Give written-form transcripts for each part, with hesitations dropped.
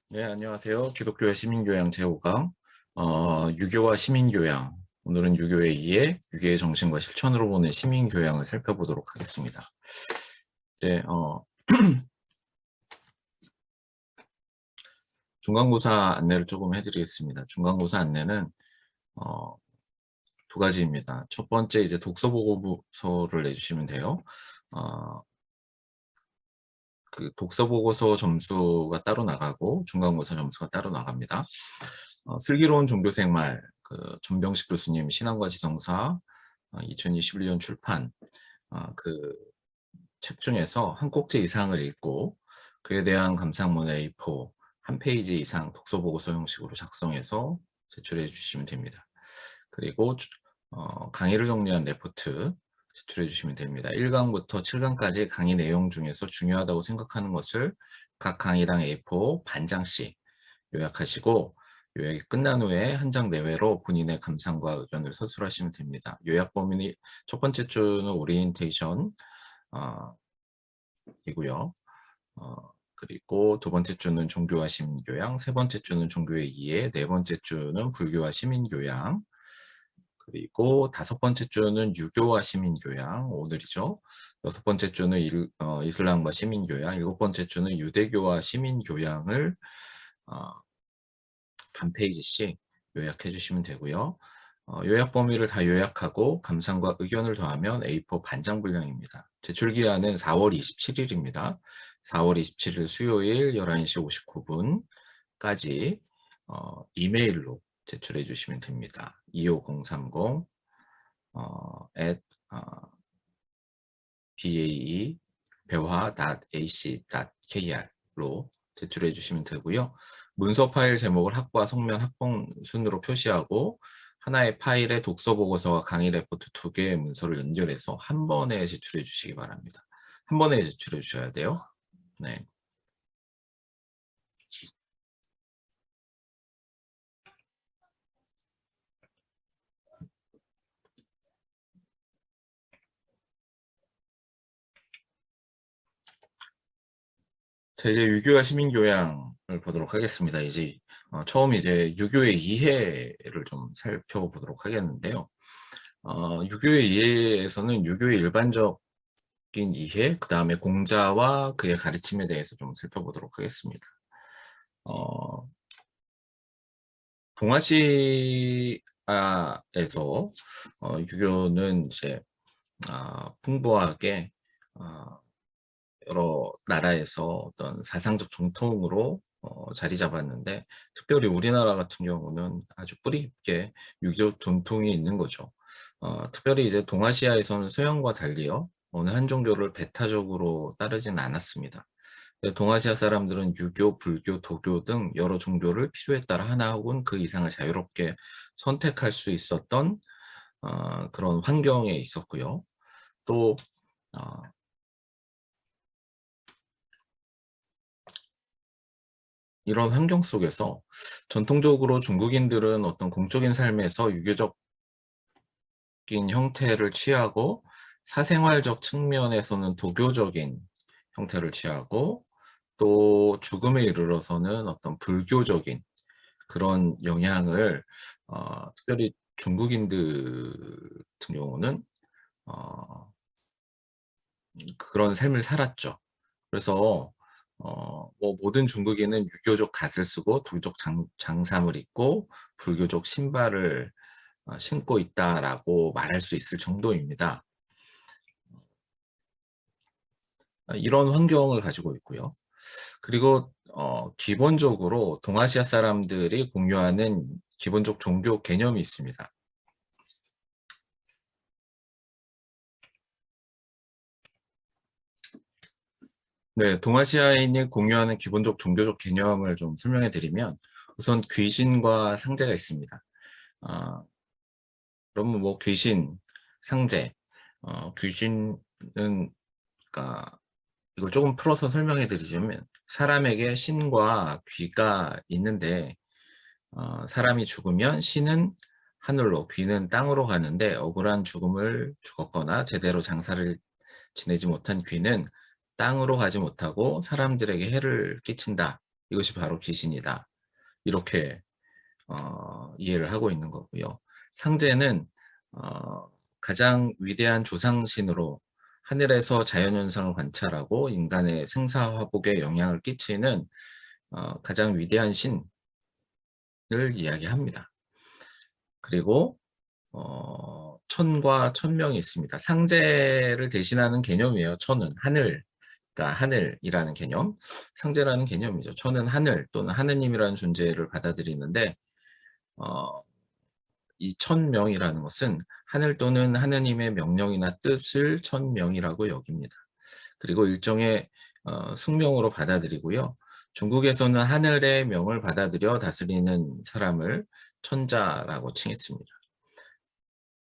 네, 안녕하세요. 기독교의 시민교양 제5강, 유교와 시민교양. 오늘은 유교의 이해, 유교의 정신과 실천으로 보는 시민교양을 살펴보도록 하겠습니다. 이제, 중간고사 안내를 조금 해드리겠습니다. 중간고사 안내는, 어, 두 가지입니다. 첫 번째, 이제 독서보고서를 내주시면 돼요. 어, 그 독서보고서 점수가 따로 나가고, 중간고사 점수가 따로 나갑니다. 슬기로운 종교생활, 그 전병식 교수님 신앙과 지성사 2021년 출판 그 책 중에서 한 꼭지 이상을 읽고 그에 대한 감상문 A4 한 페이지 이상 독서보고서 형식으로 작성해서 제출해 주시면 됩니다. 그리고 강의를 정리한 레포트 제출해 주시면 됩니다. 1강부터 7강까지 강의 내용 중에서 중요하다고 생각하는 것을 각 강의당 A4 반장씩 요약하시고 요약이 끝난 후에 한 장 내외로 본인의 감상과 의견을 서술하시면 됩니다. 요약 범위 첫 번째 주는 오리엔테이션 이고요. 그리고 두 번째 주는 종교와 시민교양, 세 번째 주는 종교의 이해, 네 번째 주는 불교와 시민교양, 그리고 다섯 번째 주는 유교와 시민교양, 오늘이죠. 여섯 번째 주는 이슬람과 시민교양, 일곱 번째 주는 유대교와 시민교양을 반 페이지씩 요약해 주시면 되고요. 요약 범위를 다 요약하고 감상과 의견을 더하면 A4 반장 분량입니다. 제출기한은 4월 27일입니다. 4월 27일 수요일 11시 59분까지 이메일로 제출해 주시면 됩니다. 25030 at bae 배화.ac.kr로 제출해 주시면 되고요. 문서 파일 제목을 학과, 성면, 학번 순으로 표시하고 하나의 파일에 독서 보고서와 강의 레포트 두 개의 문서를 연결해서 한 번에 제출해 주시기 바랍니다. 한 번에 제출해 주셔야 돼요. 네. 자, 이제 유교와 시민교양을 보도록 하겠습니다. 이제 처음 이제 유교의 이해를 좀 살펴보도록 하겠는데요. 유교의 이해에서는 유교의 일반적인 이해, 그 다음에 공자와 그의 가르침에 대해서 좀 살펴보도록 하겠습니다. 동아시아에서 유교는 이제 풍부하게 여러 나라에서 어떤 사상적 정통으로 자리 잡았는데 특별히 우리나라 같은 경우는 아주 뿌리 깊게 유교 전통이 있는 거죠. 특별히 이제 동아시아에서는 서양과 달리요 어느 한 종교를 배타적으로 따르진 않았습니다. 동아시아 사람들은 유교, 불교, 도교 등 여러 종교를 필요에 따라 하나 혹은 그 이상을 자유롭게 선택할 수 있었던 그런 환경에 있었고요. 또 이런 환경 속에서 전통적으로 중국인들은 어떤 공적인 삶에서 유교적인 형태를 취하고 사생활적 측면에서는 도교적인 형태를 취하고 또 죽음에 이르러서는 어떤 불교적인 그런 영향을 특별히 중국인들 같은 경우는 그런 삶을 살았죠. 그래서 뭐 모든 중국인은 유교적 갓을 쓰고 도교적 장삼을 입고 불교적 신발을 신고 있다라고 말할 수 있을 정도입니다. 이런 환경을 가지고 있고요. 그리고 기본적으로 동아시아 사람들이 공유하는 기본적 종교 개념이 있습니다. 네, 동아시아인이 공유하는 기본적 종교적 개념을 좀 설명해 드리면 우선 귀신과 상제가 있습니다. 그러면 뭐 귀신, 상제, 귀신은 그러니까 이걸 조금 풀어서 설명해 드리자면 사람에게 신과 귀가 있는데 사람이 죽으면 신은 하늘로, 귀는 땅으로 가는데 억울한 죽음을 죽었거나 제대로 장사를 지내지 못한 귀는 땅으로 가지 못하고 사람들에게 해를 끼친다. 이것이 바로 귀신이다. 이렇게 이해를 하고 있는 거고요. 상제는 가장 위대한 조상신으로 하늘에서 자연현상을 관찰하고 인간의 생사화복에 영향을 끼치는 가장 위대한 신을 이야기합니다. 그리고 천과 천명이 있습니다. 상제를 대신하는 개념이에요. 천은 하늘, 그러니까 하늘이라는 개념, 상제라는 개념이죠. 천은 하늘 또는 하느님이라는 존재를 받아들이는데 이 천명이라는 것은 하늘 또는 하느님의 명령이나 뜻을 천명이라고 여깁니다. 그리고 일종의 숙명으로 받아들이고요. 중국에서는 하늘의 명을 받아들여 다스리는 사람을 천자라고 칭했습니다.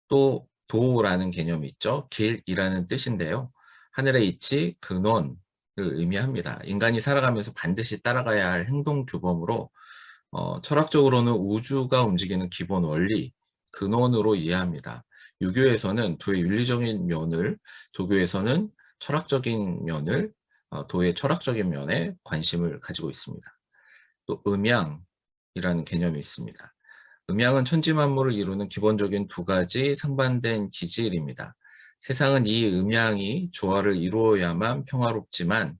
또 도라는 개념이 있죠. 길이라는 뜻인데요. 하늘의 이치, 근원을 의미합니다. 인간이 살아가면서 반드시 따라가야 할 행동 규범으로 철학적으로는 우주가 움직이는 기본 원리, 근원으로 이해합니다. 유교에서는 도의 윤리적인 면을, 도교에서는 철학적인 면을, 도의 철학적인 면에 관심을 가지고 있습니다. 또 음양이라는 개념이 있습니다. 음양은 천지만물을 이루는 기본적인 두 가지 상반된 기질입니다. 세상은 이 음양이 조화를 이루어야만 평화롭지만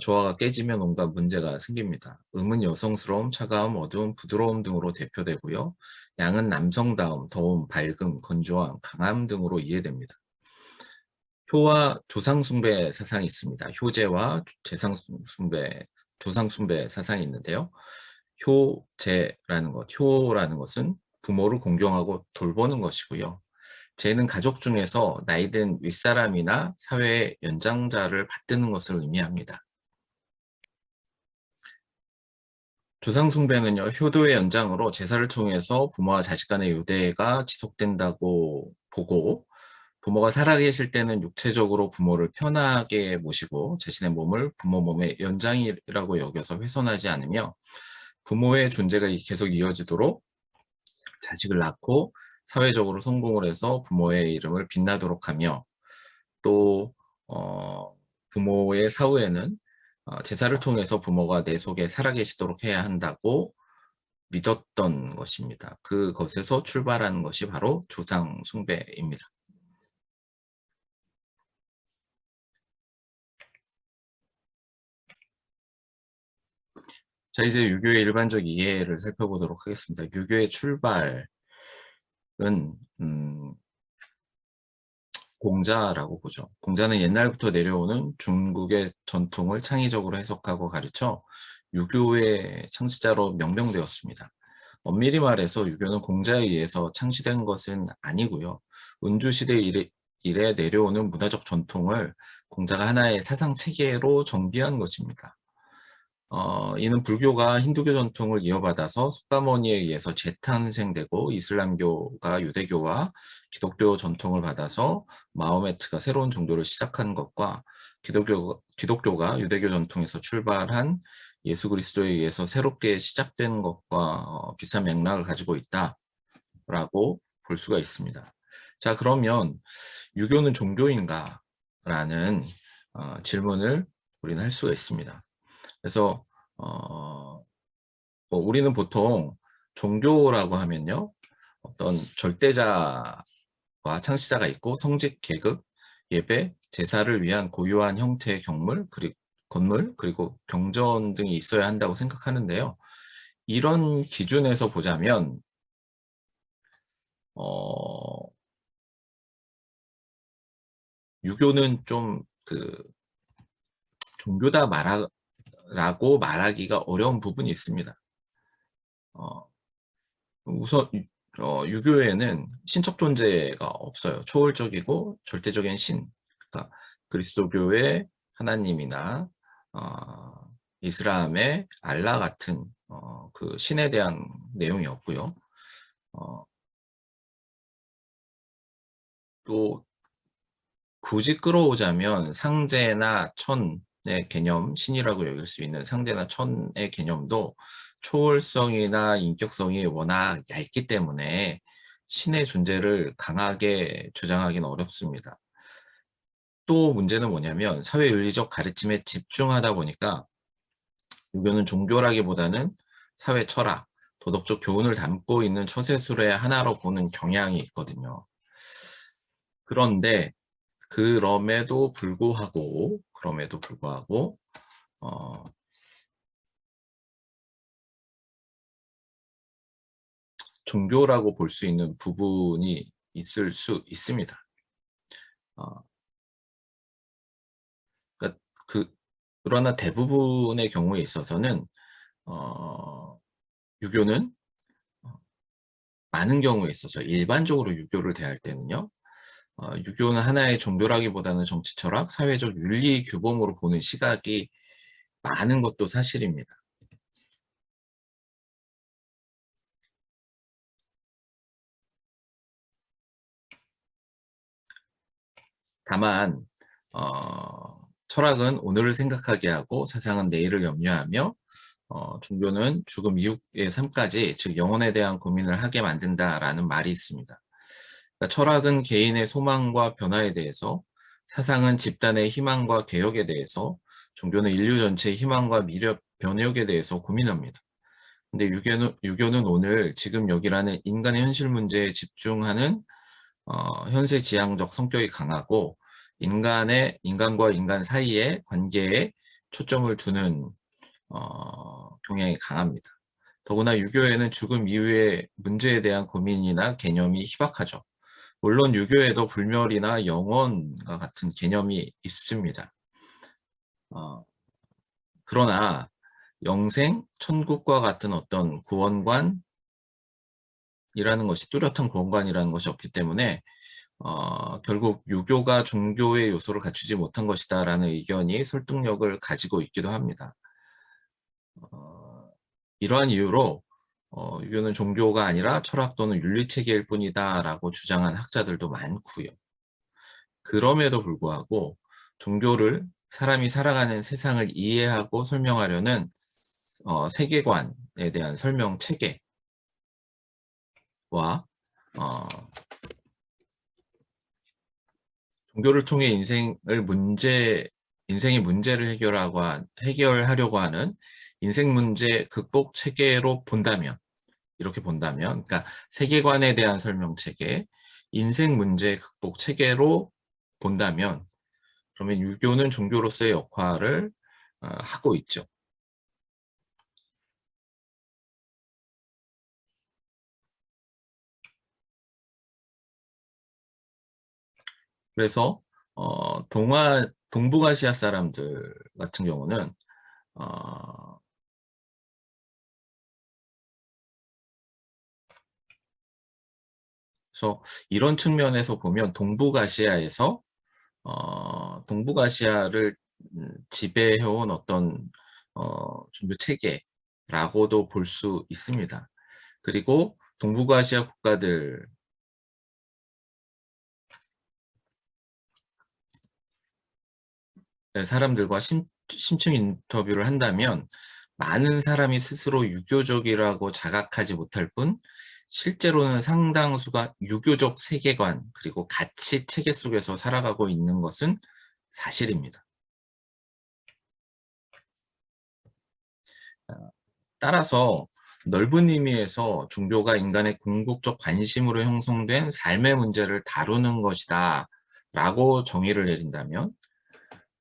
조화가 깨지면 온갖 문제가 생깁니다. 음은 여성스러움, 차가움, 어두움, 부드러움 등으로 대표되고요. 양은 남성다움, 더움, 밝음, 건조함, 강함 등으로 이해됩니다. 효와 조상숭배 사상이 있습니다. 효제와 조상숭배 사상이 있는데요. 효제라는 것, 효라는 것은 부모를 공경하고 돌보는 것이고요. 제는 가족 중에서 나이든 윗사람이나 사회의 연장자를 받드는 것을 의미합니다. 조상숭배는요, 효도의 연장으로 제사를 통해서 부모와 자식 간의 유대가 지속된다고 보고, 부모가 살아계실 때는 육체적으로 부모를 편하게 모시고 자신의 몸을 부모 몸의 연장이라고 여겨서 훼손하지 않으며 부모의 존재가 계속 이어지도록 자식을 낳고 사회적으로 성공을 해서 부모의 이름을 빛나도록 하며 또 부모의 사후에는 제사를 통해서 부모가 내 속에 살아계시도록 해야 한다고 믿었던 것입니다. 그것에서 출발하는 것이 바로 조상 숭배입니다. 자, 이제 유교의 일반적 이해를 살펴보도록 하겠습니다. 유교의 출발은 공자라고 보죠. 공자는 옛날부터 내려오는 중국의 전통을 창의적으로 해석하고 가르쳐 유교의 창시자로 명명되었습니다. 엄밀히 말해서 유교는 공자에 의해서 창시된 것은 아니고요. 운주시대 이래 내려오는 문화적 전통을 공자가 하나의 사상 체계로 정비한 것입니다. 이는 불교가 힌두교 전통을 이어받아서 석가모니에 의해서 재탄생되고 이슬람교가 유대교와 기독교 전통을 받아서 마호메트가 새로운 종교를 시작한 것과 기독교가 유대교 전통에서 출발한 예수 그리스도에 의해서 새롭게 시작된 것과 비슷한 맥락을 가지고 있다라고 볼 수가 있습니다. 자, 그러면 유교는 종교인가? 라는 질문을 우리는 할 수가 있습니다. 그래서 우리는 보통 종교라고 하면요, 어떤 절대자와 창시자가 있고 성직, 계급, 예배, 제사를 위한 고유한 형태의 건물, 그리고 경전 등이 있어야 한다고 생각하는데요. 이런 기준에서 보자면 유교는 좀 종교다 라고 말하기가 어려운 부분이 있습니다. 우선 유교에는 신적 존재가 없어요. 초월적이고 절대적인 신, 그러니까 그리스도교의 하나님이나 이슬람의 알라 같은 그 신에 대한 내용이 없고요. 또 굳이 끌어오자면 상제나 천의 개념, 신이라고 여길 수 있는 상제나 천의 개념도 초월성이나 인격성이 워낙 얇기 때문에 신의 존재를 강하게 주장하기는 어렵습니다. 또 문제는 뭐냐면 사회윤리적 가르침에 집중하다 보니까 유교는 종교라기보다는 사회 철학, 도덕적 교훈을 담고 있는 처세술의 하나로 보는 경향이 있거든요. 그런데 그럼에도 불구하고 어, 종교라고 볼 수 있는 부분이 있을 수 있습니다. 어, 그러니까 그러나 대부분의 경우에 있어서는 유교는 많은 경우에 있어서 일반적으로 유교를 대할 때는요. 유교는 하나의 종교라기보다는 정치 철학, 사회적 윤리 규범으로 보는 시각이 많은 것도 사실입니다. 다만 철학은 오늘을 생각하게 하고 사상은 내일을 염려하며 종교는 죽음 이후의 삶까지, 즉 영혼에 대한 고민을 하게 만든다라는 말이 있습니다. 그러니까 철학은 개인의 소망과 변화에 대해서, 사상은 집단의 희망과 개혁에 대해서, 종교는 인류 전체의 희망과 미래 변혁에 대해서 고민합니다. 근데 유교는 오늘 지금 여기라는 인간의 현실 문제에 집중하는 현세 지향적 성격이 강하고, 인간과 인간 사이의 관계에 초점을 두는 경향이 강합니다. 더구나 유교에는 죽음 이후의 문제에 대한 고민이나 개념이 희박하죠. 물론 유교에도 불멸이나 영원과 같은 개념이 있습니다. 어, 그러나 영생, 천국과 같은 어떤 구원관이라는 것이, 뚜렷한 구원관이라는 것이 없기 때문에 결국 유교가 종교의 요소를 갖추지 못한 것이다라는 의견이 설득력을 가지고 있기도 합니다. 이러한 이유로 유교는 종교가 아니라 철학 또는 윤리체계일 뿐이다라고 주장한 학자들도 많고요. 그럼에도 불구하고 종교를 사람이 살아가는 세상을 이해하고 설명하려는 세계관에 대한 설명 체계와 어, 종교를 통해 인생의 문제를 해결하려고 하는 인생 문제 극복 체계로 본다면, 이렇게 본다면, 그러니까 세계관에 대한 설명 체계, 인생 문제 극복 체계로 본다면, 그러면 유교는 종교로서의 역할을 하고 있죠. 그래서 동북아시아 사람들 같은 경우는 어, 그래서 이런 측면에서 보면 동북아시아를 지배해온 어떤 종교 체계라고도 볼 수 있습니다. 그리고 동북아시아 국가들 사람들과 심층 인터뷰를 한다면 많은 사람이 스스로 유교적이라고 자각하지 못할 뿐 실제로는 상당수가 유교적 세계관 그리고 가치 체계 속에서 살아가고 있는 것은 사실입니다. 따라서 넓은 의미에서 종교가 인간의 궁극적 관심으로 형성된 삶의 문제를 다루는 것이다 라고 정의를 내린다면,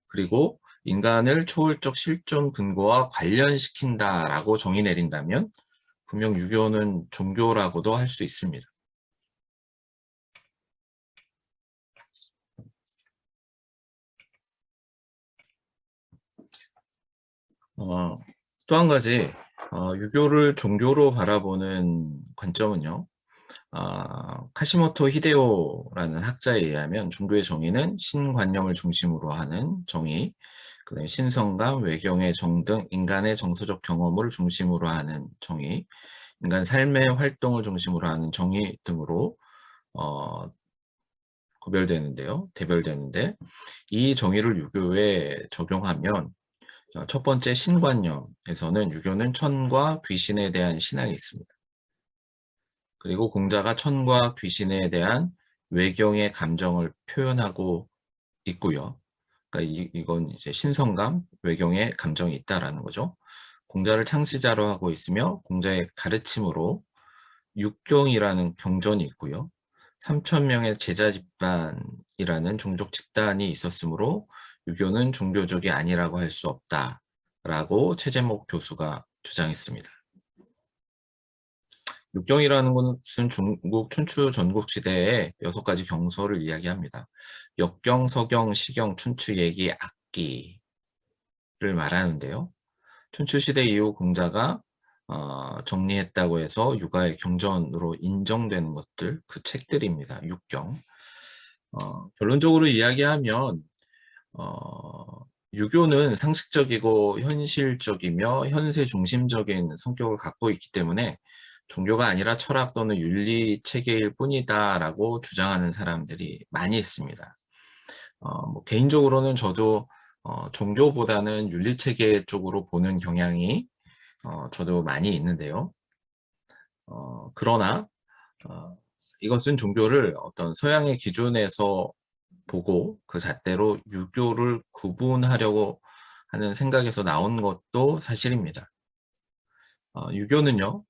그리고 인간을 초월적 실존 근거와 관련시킨다라고 정의 내린다면 분명 유교는 종교라고도 할 수 있습니다. 또 한 가지 유교를 종교로 바라보는 관점은요. 카시모토 히데오라는 학자에 의하면 종교의 정의는 신관념을 중심으로 하는 정의, 그다음에 신성감, 외경의 정 등 인간의 정서적 경험을 중심으로 하는 정의, 인간 삶의 활동을 중심으로 하는 정의 등으로 어, 대별되는데 이 정의를 유교에 적용하면 첫 번째 신관념에서는 유교는 천과 귀신에 대한 신앙이 있습니다. 그리고 공자가 천과 귀신에 대한 외경의 감정을 표현하고 있고요. 그러니까 이건 이제 신성감, 외경의 감정이 있다라는 거죠. 공자를 창시자로 하고 있으며 공자의 가르침으로 육경이라는 경전이 있고요. 3,000명의 제자 집단이라는 종족 집단이 있었으므로 유교는 종교적이 아니라고 할 수 없다라고 최재목 교수가 주장했습니다. 육경이라는 것은 중국 춘추 전국시대의 6가지 경서를 이야기합니다. 역경, 서경, 시경, 춘추, 예기, 악기를 말하는데요. 춘추시대 이후 공자가 정리했다고 해서 유가의 경전으로 인정되는 것들, 그 책들입니다. 육경. 결론적으로 이야기하면 유교는 상식적이고 현실적이며 현세 중심적인 성격을 갖고 있기 때문에 종교가 아니라 철학 또는 윤리 체계일 뿐이다라고 주장하는 사람들이 많이 있습니다. 뭐 개인적으로는 저도 종교보다는 윤리 체계 쪽으로 보는 경향이 저도 많이 있는데요. 그러나 이것은 종교를 어떤 서양의 기준에서 보고 그 잣대로 유교를 구분하려고 하는 생각에서 나온 것도 사실입니다. 유교는요,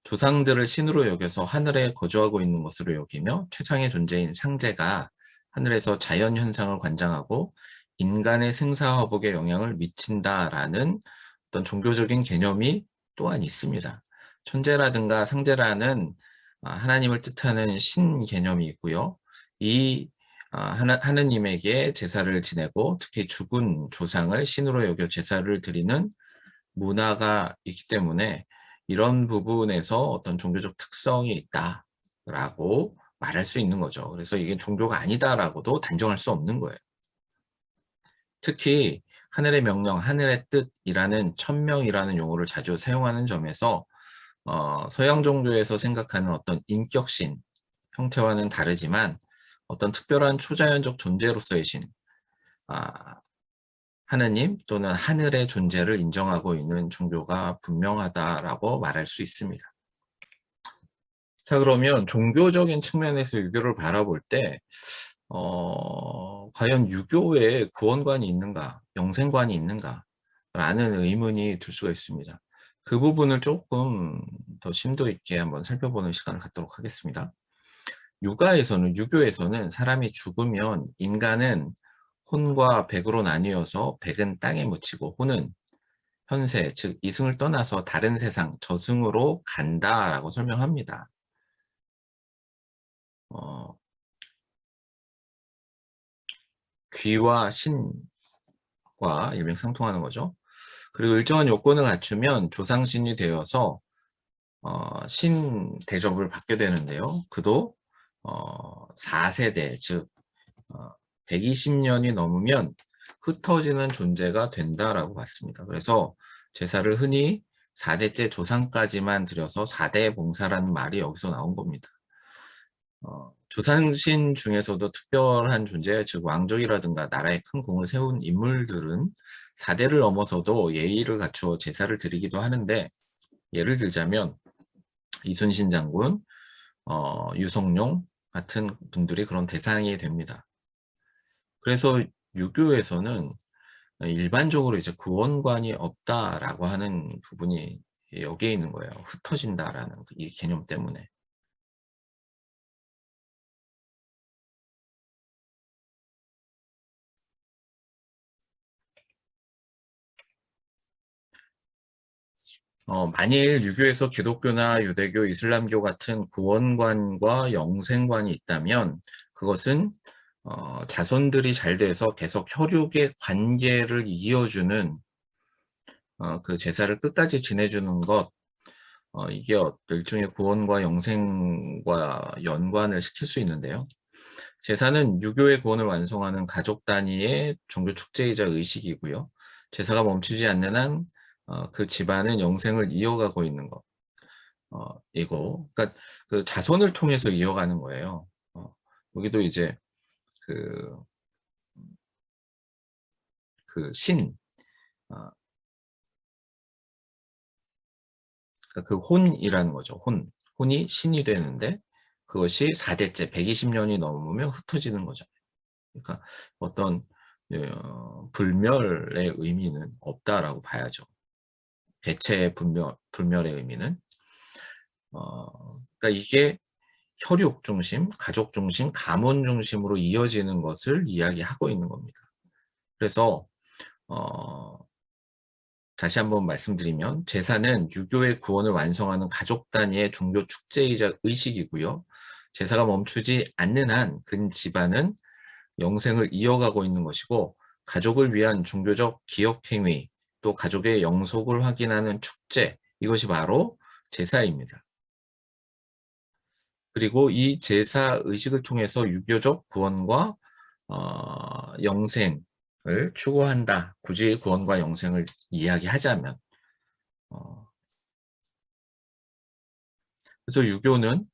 조상들을 신으로 여겨서 하늘에 거주하고 있는 것으로 여기며 최상의 존재인 상제가 하늘에서 자연 현상을 관장하고 인간의 생사화복에 영향을 미친다라는 어떤 종교적인 개념이 또한 있습니다. 천재라든가 상제라는 하나님을 뜻하는 신 개념이 있고요. 이 하느님에게 제사를 지내고 특히 죽은 조상을 신으로 여겨 제사를 드리는 문화가 있기 때문에 이런 부분에서 어떤 종교적 특성이 있다라고 말할 수 있는 거죠. 그래서 이게 종교가 아니다라고도 단정할 수 없는 거예요. 특히 하늘의 명령, 하늘의 뜻이라는 천명이라는 용어를 자주 사용하는 점에서 서양 종교에서 생각하는 어떤 인격신 형태와는 다르지만 어떤 특별한 초자연적 존재로서의 신, 하느님 또는 하늘의 존재를 인정하고 있는 종교가 분명하다라고 말할 수 있습니다. 자, 그러면 종교적인 측면에서 유교를 바라볼 때 과연 유교에 구원관이 있는가, 영생관이 있는가 라는 의문이 들 수가 있습니다. 그 부분을 조금 더 심도 있게 한번 살펴보는 시간을 갖도록 하겠습니다. 유교에서는 사람이 죽으면 인간은 혼과 백으로 나뉘어서 백은 땅에 묻히고 혼은 현세, 즉 이승을 떠나서 다른 세상, 저승으로 간다라고 설명합니다. 귀와 신과 일맥상통하는 거죠. 그리고 일정한 요건을 갖추면 조상신이 되어서 신 대접을 받게 되는데요. 그도 4세대, 즉 120년이 넘으면 흩어지는 존재가 된다라고 봤습니다. 그래서 제사를 흔히 4대째 조상까지만 드려서 4대 봉사라는 말이 여기서 나온 겁니다. 조상신 중에서도 특별한 존재, 즉 왕족이라든가 나라에 큰 공을 세운 인물들은 4대를 넘어서도 예의를 갖추어 제사를 드리기도 하는데, 예를 들자면 이순신 장군, 유성룡 같은 분들이 그런 대상이 됩니다. 그래서 유교에서는 일반적으로 이제 구원관이 없다라고 하는 부분이 여기에 있는 거예요. 흩어진다라는 이 개념 때문에. 만일 유교에서 기독교나 유대교, 이슬람교 같은 구원관과 영생관이 있다면 그것은 자손들이 잘 돼서 계속 혈육의 관계를 이어주는 그 제사를 끝까지 지내주는 것, 이게 일종의 구원과 영생과 연관을 시킬 수 있는데요. 제사는 유교의 구원을 완성하는 가족 단위의 종교 축제이자 의식이고요. 제사가 멈추지 않는 한 그 집안은 영생을 이어가고 있는 것. 이거, 그러니까 그 자손을 통해서 이어가는 거예요. 여기도 이제 그, 그 신, 어, 그러니까 그 혼이라는 거죠. 혼이 신이 되는데 그것이 4대째 120년이 넘으면 흩어지는 거죠. 그러니까 어떤 불멸의 의미는 없다라고 봐야죠. 개체 불멸의 의미는. 그러니까 이게 혈육 중심, 가족 중심, 가문 중심으로 이어지는 것을 이야기하고 있는 겁니다. 그래서 다시 한번 말씀드리면 제사는 유교의 구원을 완성하는 가족 단위의 종교 축제이자 의식이고요. 제사가 멈추지 않는 한 그 집안은 영생을 이어가고 있는 것이고, 가족을 위한 종교적 기억행위, 또 가족의 영속을 확인하는 축제, 이것이 바로 제사입니다. 그리고 이 제사 의식을 통해서 유교적 구원과 영생을 추구한다. 굳이 구원과 영생을 이야기하자면. 그래서 유교는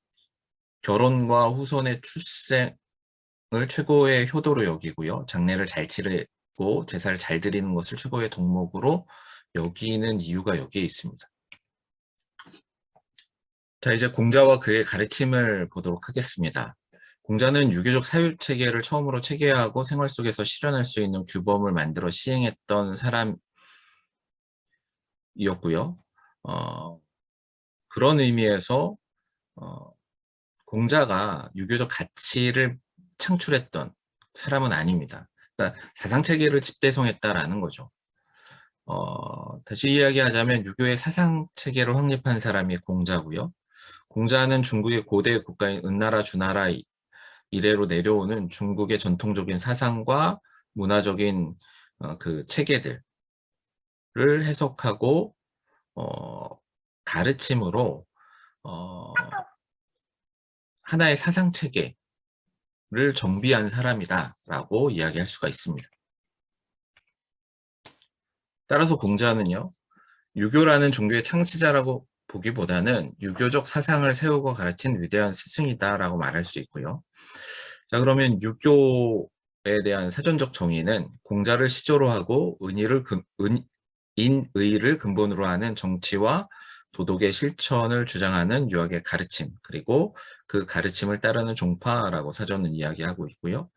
결혼과 후손의 출생을 최고의 효도로 여기고요. 장례를 잘 치르고 제사를 잘 드리는 것을 최고의 덕목으로 여기는 이유가 여기에 있습니다. 자, 이제 공자와 그의 가르침을 보도록 하겠습니다. 공자는 유교적 사유체계를 처음으로 체계화하고 생활 속에서 실현할 수 있는 규범을 만들어 시행했던 사람이었고요. 그런 의미에서 공자가 유교적 가치를 창출했던 사람은 아닙니다. 그러니까 사상체계를 집대성했다라는 거죠. 다시 이야기하자면 유교의 사상체계를 확립한 사람이 공자고요. 공자는 중국의 고대 국가인 은나라, 주나라 이래로 내려오는 중국의 전통적인 사상과 문화적인 그 체계들을 해석하고 가르침으로 하나의 사상체계를 정비한 사람이다라고 이야기할 수가 있습니다. 따라서 공자는요, 유교라는 종교의 창시자라고 보기보다는 유교적 사상을 세우고 가르친 위대한 스승이다라고 말할 수 있고요. 자, 그러면 유교에 대한 사전적 정의는 공자를 시조로 하고 인의를 근본으로 하는 정치와 도덕의 실천을 주장하는 유학의 가르침, 그리고 그 가르침을 따르는 종파라고 사전은 이야기하고 있고요.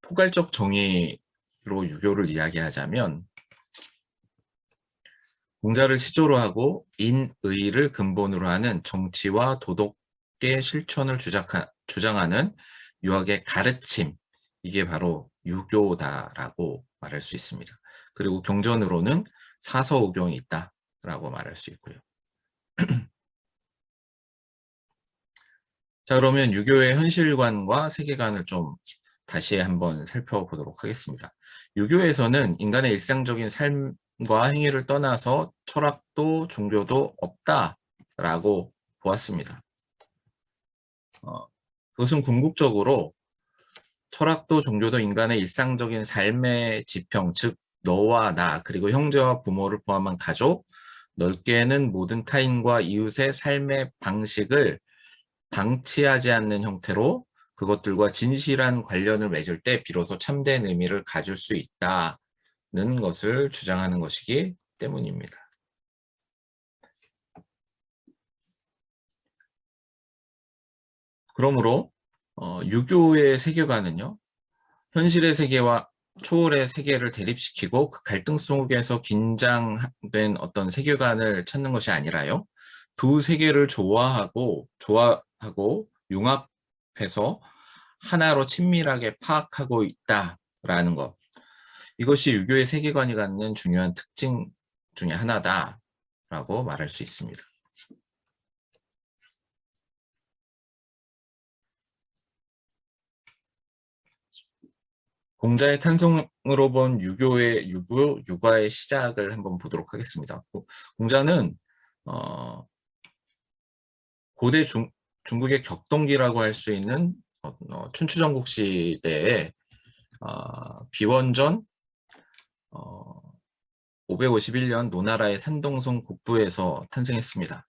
포괄적 정의로 유교를 이야기하자면 공자를 시조로 하고 인의를 근본으로 하는 정치와 도덕의 실천을 주장하는 유학의 가르침, 이게 바로 유교다라고 말할 수 있습니다. 그리고 경전으로는 사서오경이 있다라고 말할 수 있고요. 자, 그러면 유교의 현실관과 세계관을 좀 다시 한번 살펴보도록 하겠습니다. 유교에서는 인간의 일상적인 삶과 행위를 떠나서 철학도 종교도 없다라고 보았습니다. 그것은 궁극적으로 철학도 종교도 인간의 일상적인 삶의 지평, 즉 너와 나, 그리고 형제와 부모를 포함한 가족, 넓게는 모든 타인과 이웃의 삶의 방식을 방치하지 않는 형태로 그것들과 진실한 관련을 맺을 때 비로소 참된 의미를 가질 수 있다는 것을 주장하는 것이기 때문입니다. 그러므로 유교의 세계관은요, 현실의 세계와 초월의 세계를 대립시키고 그 갈등 속에서 긴장된 어떤 세계관을 찾는 것이 아니라요, 두 세계를 조화하고 융합해서 하나로 친밀하게 파악하고 있다라는 것. 이것이 유교의 세계관이 갖는 중요한 특징 중에 하나다라고 말할 수 있습니다. 공자의 탄생으로 본 육아의 시작을 한번 보도록 하겠습니다. 공자는 고대 중국의 격동기라고 할 수 있는 춘추전국 시대에 비원전 551년 노나라의 산동성 곡부에서 탄생했습니다.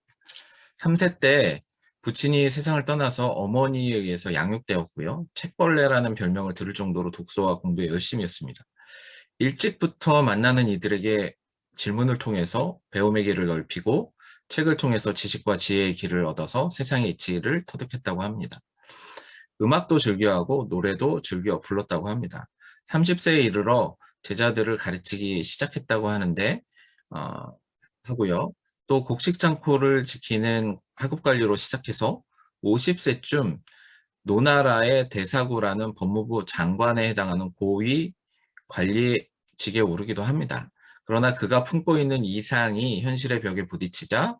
3세 때 부친이 세상을 떠나서 어머니에 의해서 양육되었고요. 책벌레라는 별명을 들을 정도로 독서와 공부에 열심이었습니다. 일찍부터 만나는 이들에게 질문을 통해서 배움의 길을 넓히고 책을 통해서 지식과 지혜의 길을 얻어서 세상의 이치를 터득했다고 합니다. 음악도 즐겨하고 노래도 즐겨 불렀다고 합니다. 30세에 이르러 제자들을 가르치기 시작했다고 하는데 하고요. 또 곡식장포를 지키는 하급관리로 시작해서 50세쯤 노나라의 대사구라는 법무부 장관에 해당하는 고위 관리직에 오르기도 합니다. 그러나 그가 품고 있는 이상이 현실의 벽에 부딪히자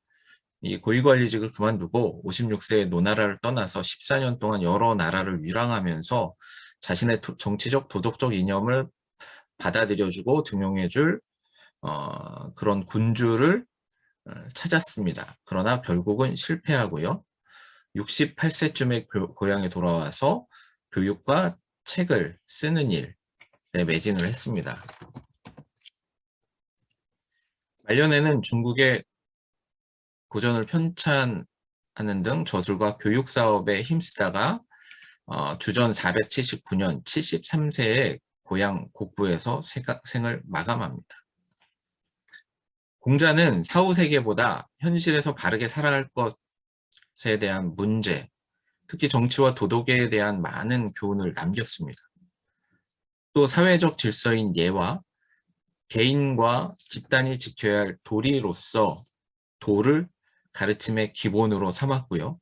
이 고위관리직을 그만두고 56세에 노나라를 떠나서 14년 동안 여러 나라를 위랑하면서 자신의 정치적 도덕적 이념을 받아들여주고 증명해줄 그런 군주를 찾았습니다. 그러나 결국은 실패하고요. 68세쯤에 고향에 돌아와서 교육과 책을 쓰는 일에 매진을 했습니다. 말년에는 중국의 고전을 편찬하는 등 저술과 교육 사업에 힘쓰다가 주전 479년 73세에 고향 곡부에서 생을 마감합니다. 공자는 사후세계보다 현실에서 바르게 살아갈 것에 대한 문제, 특히 정치와 도덕에 대한 많은 교훈을 남겼습니다. 또 사회적 질서인 예와 개인과 집단이 지켜야 할 도리로서 도를 가르침의 기본으로 삼았고요.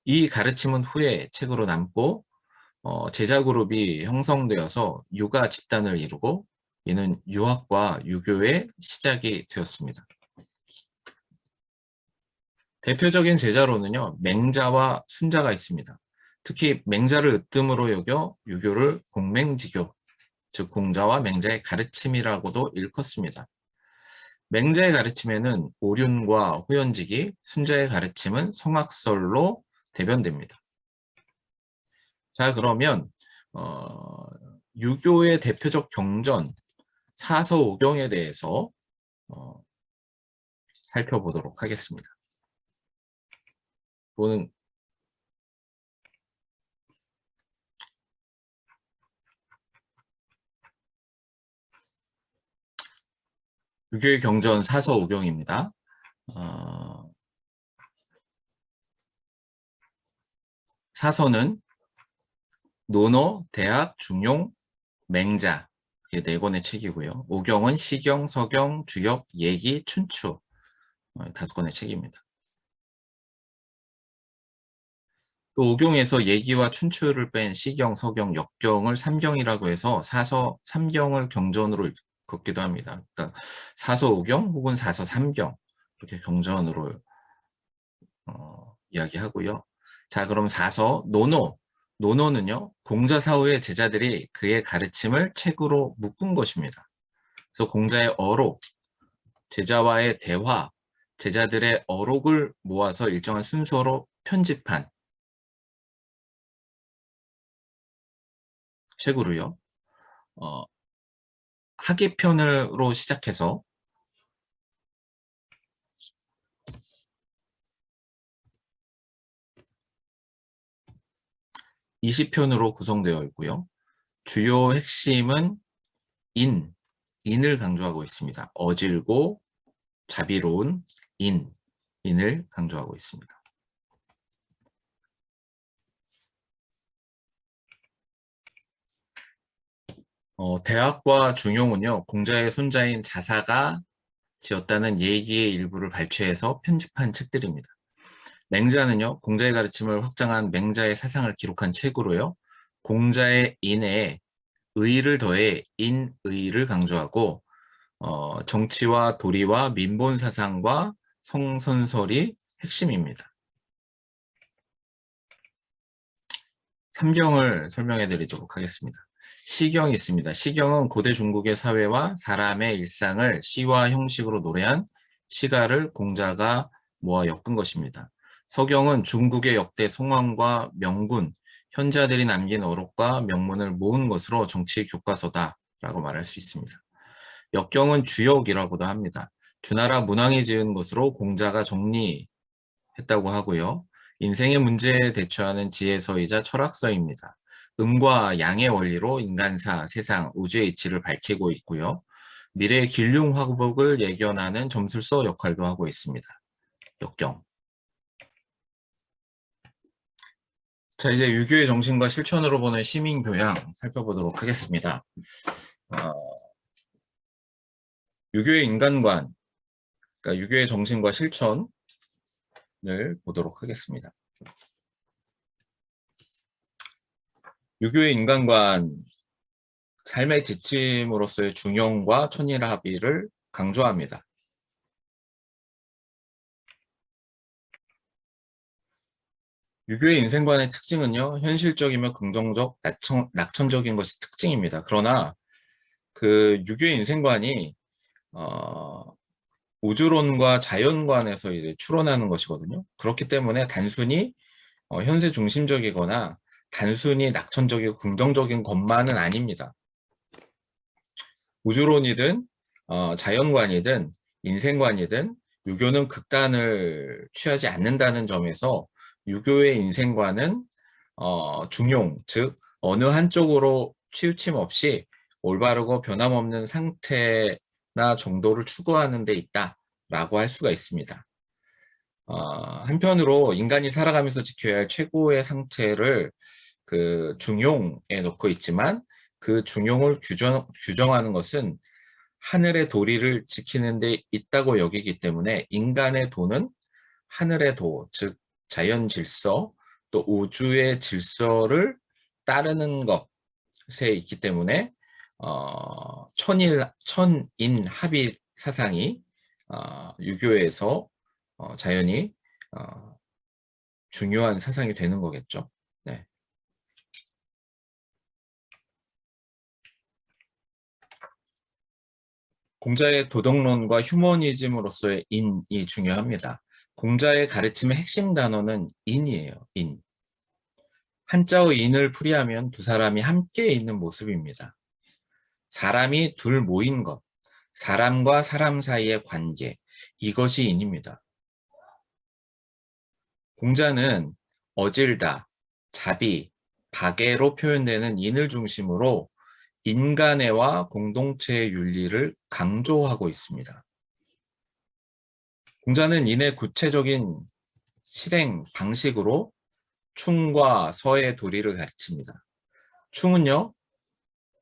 이 가르침은 후에 책으로 남고 제자 그룹이 형성되어서 유가 집단을 이루고 이는 유학과 유교의 시작이 되었습니다. 대표적인 제자로는요, 맹자와 순자가 있습니다. 특히 맹자를 으뜸으로 여겨 유교를 공맹지교, 즉 공자와 맹자의 가르침이라고도 일컫습니다. 맹자의 가르침에는 오륜과 호연지기, 순자의 가르침은 성악설로 대변됩니다. 자, 그러면 유교의 대표적 경전 사서오경에 대해서 살펴보도록 하겠습니다. 이거는 유교의 경전 사서오경입니다. 사서는 논어, 대학, 중용, 맹자 이 4권의 책이고요. 오경은 시경, 서경, 주역, 예기, 춘추 5권의 책입니다. 또 오경에서 예기와 춘추를 뺀 시경, 서경, 역경을 삼경이라고 해서 사서 삼경을 경전으로 걷기도 합니다. 그러니까 사서 오경 혹은 사서 삼경 이렇게 경전으로 이야기하고요. 자, 그럼 사서 논어. 논어는요, 공자 사후의 제자들이 그의 가르침을 책으로 묶은 것입니다. 그래서 공자의 어록, 제자와의 대화, 제자들의 어록을 모아서 일정한 순서로 편집한 책으로요. 학예편으로 시작해서 20편으로 구성되어 있고요. 주요 핵심은 인을 강조하고 있습니다. 어질고 자비로운 인을 강조하고 있습니다. 대학과 중용은요, 공자의 손자인 자사가 지었다는 얘기의 일부를 발췌해서 편집한 책들입니다. 맹자는요, 공자의 가르침을 확장한 맹자의 사상을 기록한 책으로요, 공자의 인에 의를 더해 인의를 강조하고 정치와 도리와 민본 사상과 성선설이 핵심입니다. 삼경을 설명해 드리도록 하겠습니다. 시경이 있습니다. 시경은 고대 중국의 사회와 사람의 일상을 시와 형식으로 노래한 시가를 공자가 모아 엮은 것입니다. 서경은 중국의 역대 송황과 명군, 현자들이 남긴 어록과 명문을 모은 것으로 정치 교과서다라고 말할 수 있습니다. 역경은 주역이라고도 합니다. 주나라 문왕이 지은 것으로 공자가 정리했다고 하고요. 인생의 문제에 대처하는 지혜서이자 철학서입니다. 음과 양의 원리로 인간사, 세상, 우주의 이치를 밝히고 있고요. 미래의 길흉화복을 예견하는 점술서 역할도 하고 있습니다. 역경. 자, 이제 유교의 정신과 실천으로 보는 시민교양 살펴보도록 하겠습니다. 유교의 인간관, 그러니까 유교의 정신과 실천을 보도록 하겠습니다. 유교의 인간관, 삶의 지침으로서의 중용과 천일합의를 강조합니다. 유교의 인생관의 특징은요, 현실적이며 긍정적, 낙천적인 것이 특징입니다. 그러나 그 유교의 인생관이 우주론과 자연관에서 이제 추론하는 것이거든요. 그렇기 때문에 단순히 현세 중심적이거나 단순히 낙천적이고 긍정적인 것만은 아닙니다. 우주론이든 자연관이든 인생관이든 유교는 극단을 취하지 않는다는 점에서 유교의 인생관은 중용, 즉 어느 한쪽으로 치우침 없이 올바르고 변함없는 상태나 정도를 추구하는 데 있다라고 할 수가 있습니다. 한편으로 인간이 살아가면서 지켜야 할 최고의 상태를 그 중용에 놓고 있지만 그 중용을 규정하는 것은 하늘의 도리를 지키는 데 있다고 여기기 때문에 인간의 도는 하늘의 도, 즉 자연 질서, 또 우주의 질서를 따르는 것에 있기 때문에 천인 합의 사상이 유교에서 자연히 중요한 사상이 되는 거겠죠. 네. 공자의 도덕론과 휴머니즘으로서의 인이 중요합니다. 공자의 가르침의 핵심 단어는 인이에요. 인. 한자의 인을 풀이하면 두 사람이 함께 있는 모습입니다. 사람이 둘 모인 것, 사람과 사람 사이의 관계, 이것이 인입니다. 공자는 어질다, 자비, 박애로 표현되는 인을 중심으로 인간애와 공동체의 윤리를 강조하고 있습니다. 공자는 인의 구체적인 실행 방식으로 충과 서의 도리를 가르칩니다. 충은요,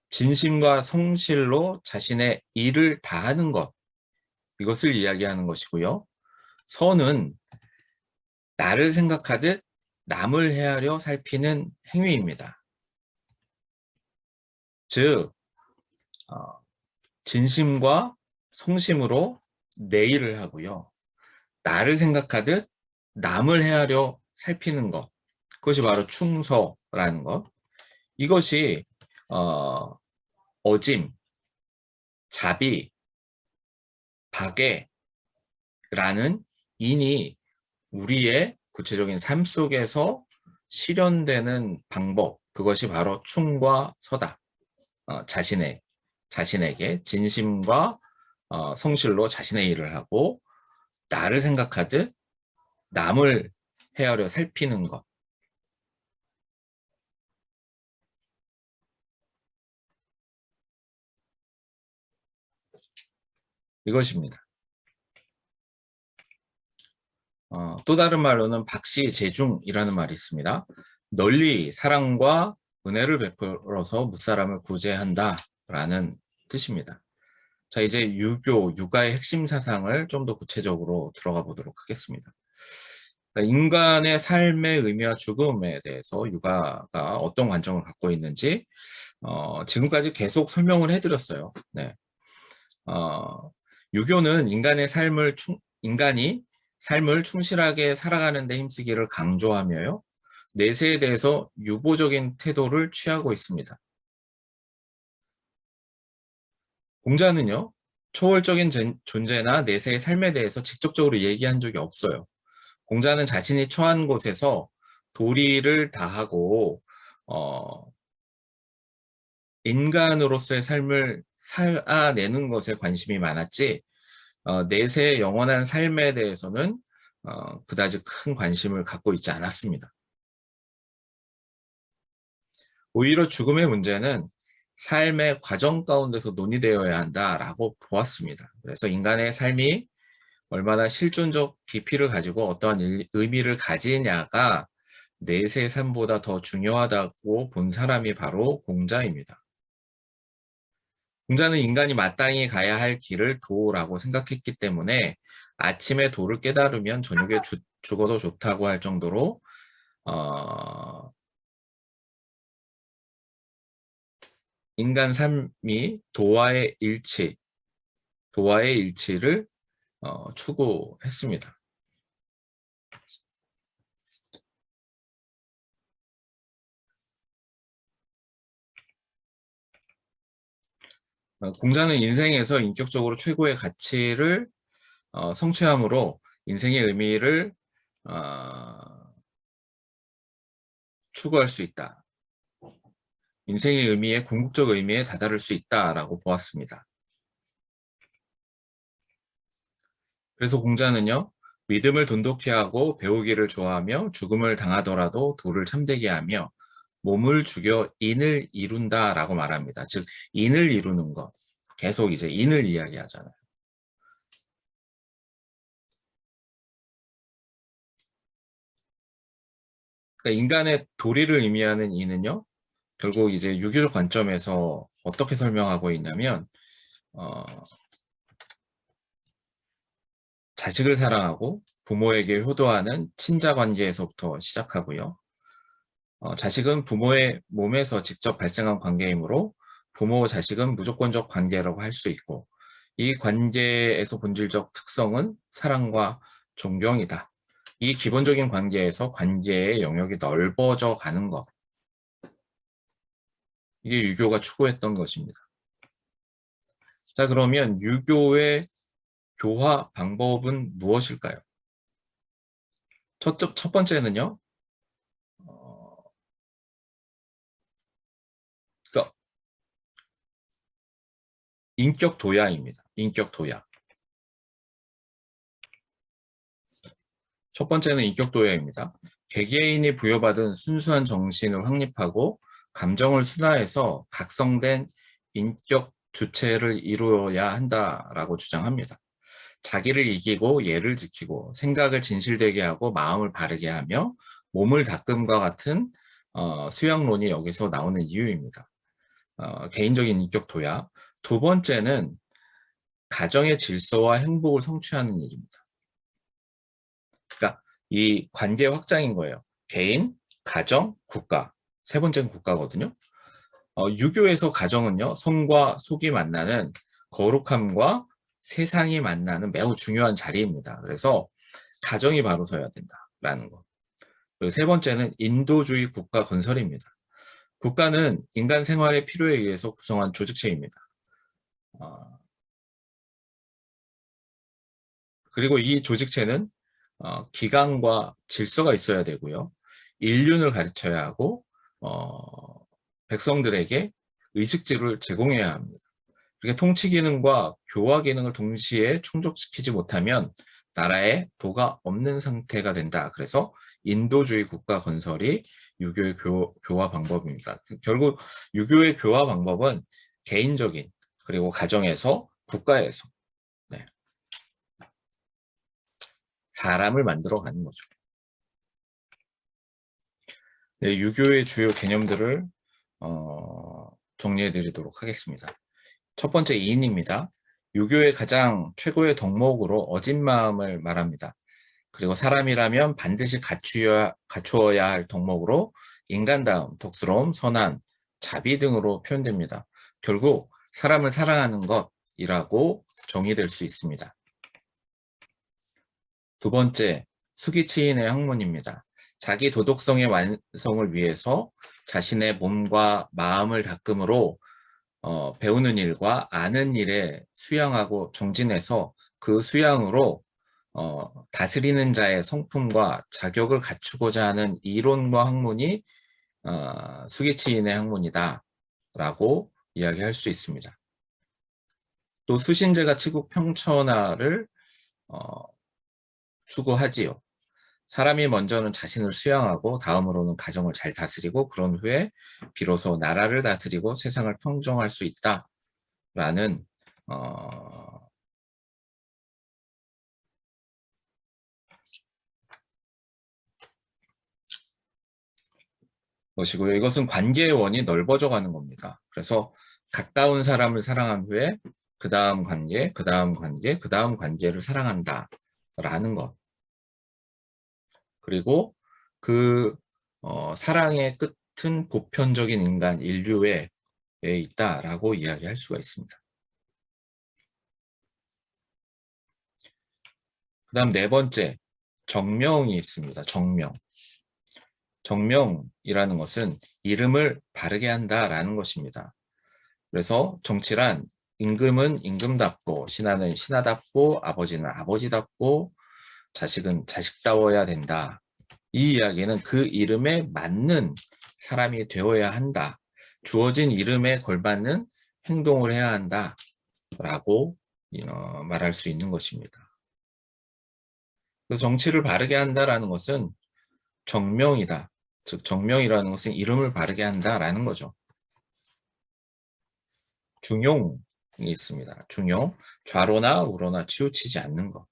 진심과 성실로 자신의 일을 다하는 것, 이것을 이야기하는 것이고요. 서는 나를 생각하듯 남을 헤아려 살피는 행위입니다. 즉, 진심과 성심으로 내 일을 하고요. 나를 생각하듯 남을 헤아려 살피는 것, 그것이 바로 충서라는 것. 이것이 어짐, 자비, 박애라는 인이 우리의 구체적인 삶 속에서 실현되는 방법, 그것이 바로 충과 서다. 자신에게 진심과 성실로 자신의 일을 하고 나를 생각하듯 남을 헤아려 살피는 것. 이것입니다. 또 다른 말로는 박시재중이라는 말이 있습니다. 널리 사랑과 은혜를 베풀어서 무사람을 구제한다 라는 뜻입니다. 자, 이제 육아의 핵심 사상을 좀 더 구체적으로 들어가 보도록 하겠습니다. 인간의 삶의 의미와 죽음에 대해서 육아가 어떤 관점을 갖고 있는지 지금까지 계속 설명을 해드렸어요. 네. 유교는 인간이 삶을 충실하게 살아가는 데 힘쓰기를 강조하며요. 내세에 대해서 유보적인 태도를 취하고 있습니다. 공자는요, 초월적인 존재나 내세의 삶에 대해서 직접적으로 얘기한 적이 없어요. 공자는 자신이 처한 곳에서 도리를 다하고 인간으로서의 삶을 살아내는 것에 관심이 많았지 내세의 영원한 삶에 대해서는 그다지 큰 관심을 갖고 있지 않았습니다. 오히려 죽음의 문제는 삶의 과정 가운데서 논의되어야 한다라고 보았습니다. 그래서 인간의 삶이 얼마나 실존적 깊이를 가지고 어떠한 의미를 가지냐가 넷의 삶보다 더 중요하다고 본 사람이 바로 공자입니다. 공자는 인간이 마땅히 가야 할 길을 도라고 생각했기 때문에 아침에 도를 깨달으면 저녁에 죽어도 좋다고 할 정도로 인간 삶이 도와의 일치를 추구했습니다. 공자는 인생에서 인격적으로 최고의 가치를 성취함으로 인생의 의미를 추구할 수 있다. 인생의 의미에 궁극적 의미에 다다를 수 있다라고 보았습니다. 그래서 공자는요, 믿음을 돈독히 하고 배우기를 좋아하며 죽음을 당하더라도 도를 참되게 하며 몸을 죽여 인을 이룬다라고 말합니다. 즉 인을 이루는 것, 계속 이제 인을 이야기하잖아요. 그러니까 인간의 도리를 의미하는 인은요, 결국 이제 유교적 관점에서 어떻게 설명하고 있냐면 자식을 사랑하고 부모에게 효도하는 친자 관계에서부터 시작하고요. 자식은 부모의 몸에서 직접 발생한 관계이므로 부모 자식은 무조건적 관계라고 할 수 있고 이 관계에서 본질적 특성은 사랑과 존경이다. 이 기본적인 관계에서 관계의 영역이 넓어져 가는 것. 이게 유교가 추구했던 것입니다. 자, 그러면 유교의 교화 방법은 무엇일까요? 첫 번째는요. 그러니까 인격 도야입니다. 인격 도야. 첫 번째는 인격 도야입니다. 개개인이 부여받은 순수한 정신을 확립하고 감정을 순화해서 각성된 인격 주체를 이루어야 한다라고 주장합니다. 자기를 이기고 예를 지키고 생각을 진실되게 하고 마음을 바르게 하며 몸을 닦음과 같은 수양론이 여기서 나오는 이유입니다. 개인적인 인격 도야. 두 번째는 가정의 질서와 행복을 성취하는 일입니다. 그러니까 이 관계 확장인 거예요. 개인, 가정, 국가. 세 번째는 국가거든요. 유교에서 가정은요, 성과 속이 만나는 거룩함과 세상이 만나는 매우 중요한 자리입니다. 그래서 가정이 바로 서야 된다라는 거. 그리고 세 번째는 인도주의 국가 건설입니다. 국가는 인간 생활의 필요에 의해서 구성한 조직체입니다. 그리고 이 조직체는 기강과 질서가 있어야 되고요. 인륜을 가르쳐야 하고 백성들에게 의식주를 제공해야 합니다. 그러니까 통치 기능과 교화 기능을 동시에 충족시키지 못하면 나라에 도가 없는 상태가 된다. 그래서 인도주의 국가 건설이 유교의 교화 방법입니다. 결국 유교의 교화 방법은 개인적인 그리고 가정에서 국가에서 네, 사람을 만들어 가는 거죠. 네, 유교의 주요 개념들을 정리해 드리도록 하겠습니다. 첫 번째 이인입니다. 유교의 가장 최고의 덕목으로 어진 마음을 말합니다. 그리고 사람이라면 반드시 갖추어야 할 덕목으로 인간다움, 덕스러움, 선한, 자비 등으로 표현됩니다. 결국 사람을 사랑하는 것이라고 정의될 수 있습니다. 두 번째, 수기치인의 학문입니다. 자기 도덕성의 완성을 위해서 자신의 몸과 마음을 닦음으로 배우는 일과 아는 일에 수양하고 정진해서 그 수양으로 다스리는 자의 성품과 자격을 갖추고자 하는 이론과 학문이 수기치인의 학문이다 라고 이야기할 수 있습니다. 또 수신제가 치국 평천하를 추구하지요. 사람이 먼저는 자신을 수양하고 다음으로는 가정을 잘 다스리고 그런 후에 비로소 나라를 다스리고 세상을 평정할 수 있다라는 것이고요. 이것은 관계의 원이 넓어져 가는 겁니다. 그래서 가까운 사람을 사랑한 후에 그 다음 관계, 그 다음 관계, 그 다음 관계를 사랑한다 라는 것. 그리고 그 사랑의 끝은 보편적인 인간, 인류에 있다라고 이야기할 수가 있습니다. 그 다음 네 번째, 정명이 있습니다. 정명. 정명이라는 것은 이름을 바르게 한다라는 것입니다. 그래서 정치란 임금은 임금답고 신하는 신하답고 아버지는 아버지답고 자식은 자식다워야 된다. 이 이야기는 그 이름에 맞는 사람이 되어야 한다. 주어진 이름에 걸맞는 행동을 해야 한다. 라고 말할 수 있는 것입니다. 그래서 정치를 바르게 한다라는 것은 정명이다. 즉 정명이라는 것은 이름을 바르게 한다라는 거죠. 중용이 있습니다. 중용, 좌로나 우로나 치우치지 않는 것.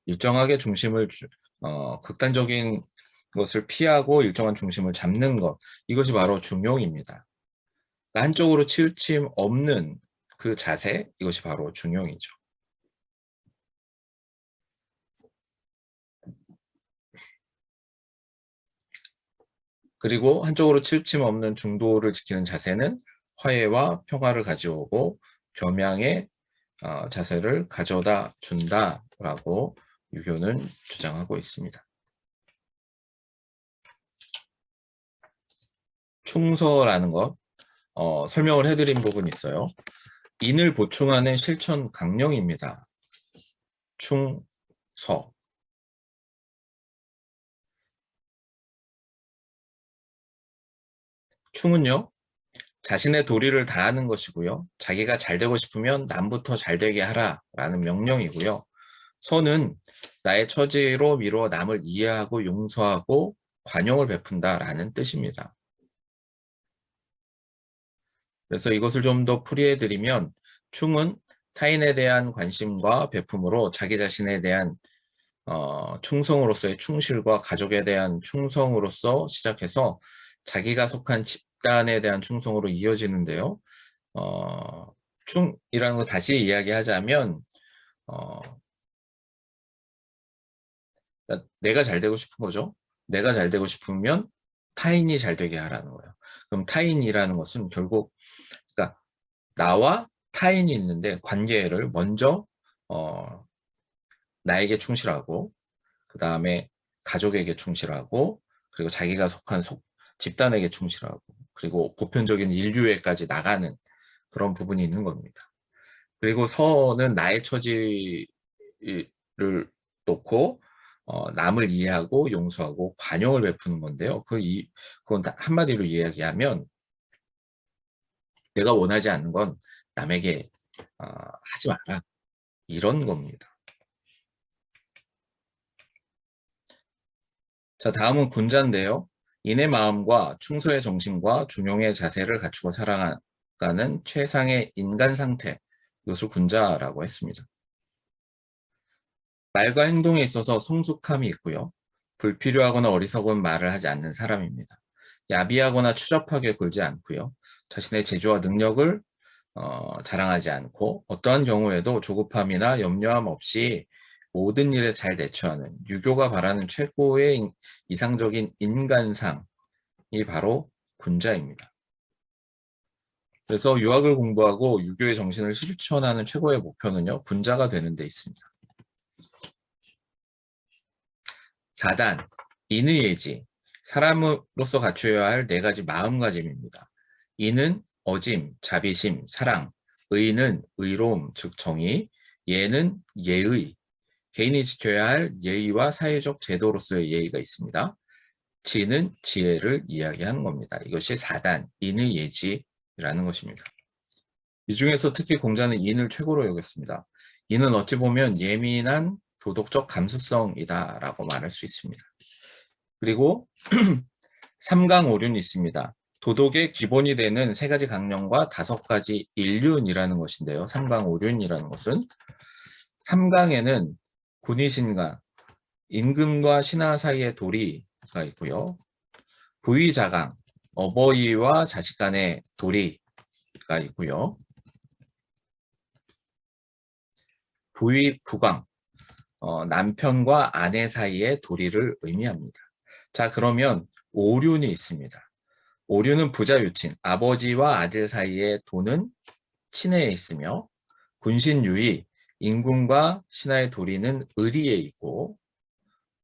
일정하게 중심을 극단적인 것을 피하고 일정한 중심을 잡는 것. 이것이 바로 중용입니다. 그러니까 한쪽으로 치우침 없는 그 자세, 이것이 바로 중용이죠. 그리고 한쪽으로 치우침 없는 중도를 지키는 자세는 화해와 평화를 가져오고 겸양의 자세를 가져다 준다라고 유교는 주장하고 있습니다. 충서라는 것 설명을 해드린 부분이 있어요. 인을 보충하는 실천 강령입니다. 충서. 충은요, 자신의 도리를 다하는 것이고요. 자기가 잘 되고 싶으면 남부터 잘 되게 하라라는 명령이고요. 서는 나의 처지로 미루어 남을 이해하고 용서하고 관용을 베푼다라는 뜻입니다. 그래서 이것을 좀 더 풀이해드리면 충은 타인에 대한 관심과 베품으로 자기 자신에 대한 충성으로서의 충실과 가족에 대한 충성으로서 시작해서 자기가 속한 집단에 대한 충성으로 이어지는데요. 충이라는 거 다시 이야기하자면 내가 잘 되고 싶은 거죠. 내가 잘 되고 싶으면 타인이 잘 되게 하라는 거예요. 그럼 타인이라는 것은 결국 그러니까 나와 타인이 있는데 관계를 먼저 나에게 충실하고 그 다음에 가족에게 충실하고 그리고 자기가 속한 집단에게 충실하고 그리고 보편적인 인류에까지 나가는 그런 부분이 있는 겁니다. 그리고 서는 나의 처지를 놓고 남을 이해하고 용서하고 관용을 베푸는 건데요. 그건 한마디로 이야기하면 내가 원하지 않는 건 남에게 하지 마라. 이런 겁니다. 자, 다음은 군자인데요. 인의 마음과 충서의 정신과 중용의 자세를 갖추고 살아가는 최상의 인간 상태, 이것을 군자라고 했습니다. 말과 행동에 있어서 성숙함이 있고요. 불필요하거나 어리석은 말을 하지 않는 사람입니다. 야비하거나 추잡하게 굴지 않고요. 자신의 재주와 능력을 자랑하지 않고 어떠한 경우에도 조급함이나 염려함 없이 모든 일에 잘 대처하는 유교가 바라는 최고의 이상적인 인간상이 바로 군자입니다. 그래서 유학을 공부하고 유교의 정신을 실천하는 최고의 목표는요, 군자가 되는 데 있습니다. 4단, 인의예지. 사람으로서 갖추어야 할 4가지 마음가짐입니다. 인은 어짐, 자비심, 사랑, 의는 의로움, 즉 정의, 예는 예의, 개인이 지켜야 할 예의와 사회적 제도로서의 예의가 있습니다. 지는 지혜를 이야기하는 겁니다. 이것이 4단, 인의 예지라는 것입니다. 이 중에서 특히 공자는 인을 최고로 여겼습니다. 인은 어찌 보면 예민한 도덕적 감수성이다라고 말할 수 있습니다. 그리고 삼강오륜이 있습니다. 도덕의 기본이 되는 3가지 강령과 5가지 일륜이라는 것인데요. 삼강오륜이라는 것은 3강에는 군의신강, 임금과 신하 사이의 도리가 있고요. 부의자강, 어버이와 자식 간의 도리가 있고요. 부위, 부강, 남편과 아내 사이의 도리를 의미합니다. 자, 그러면 오륜이 있습니다. 오륜은 부자 유친, 아버지와 아들 사이의 도는 친해에 있으며, 군신유의, 인군과 신하의 도리는 의리에 있고,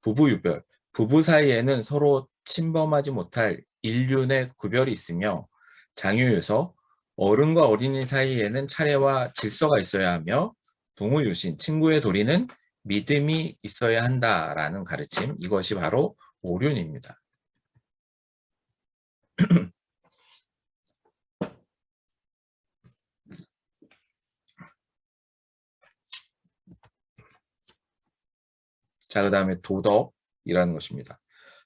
부부유별, 부부 사이에는 서로 침범하지 못할 인륜의 구별이 있으며, 장유유서, 어른과 어린이 사이에는 차례와 질서가 있어야 하며, 붕우유신, 친구의 도리는 믿음이 있어야 한다라는 가르침, 이것이 바로 오륜입니다. 자, 그 다음에 도덕이라는 것입니다.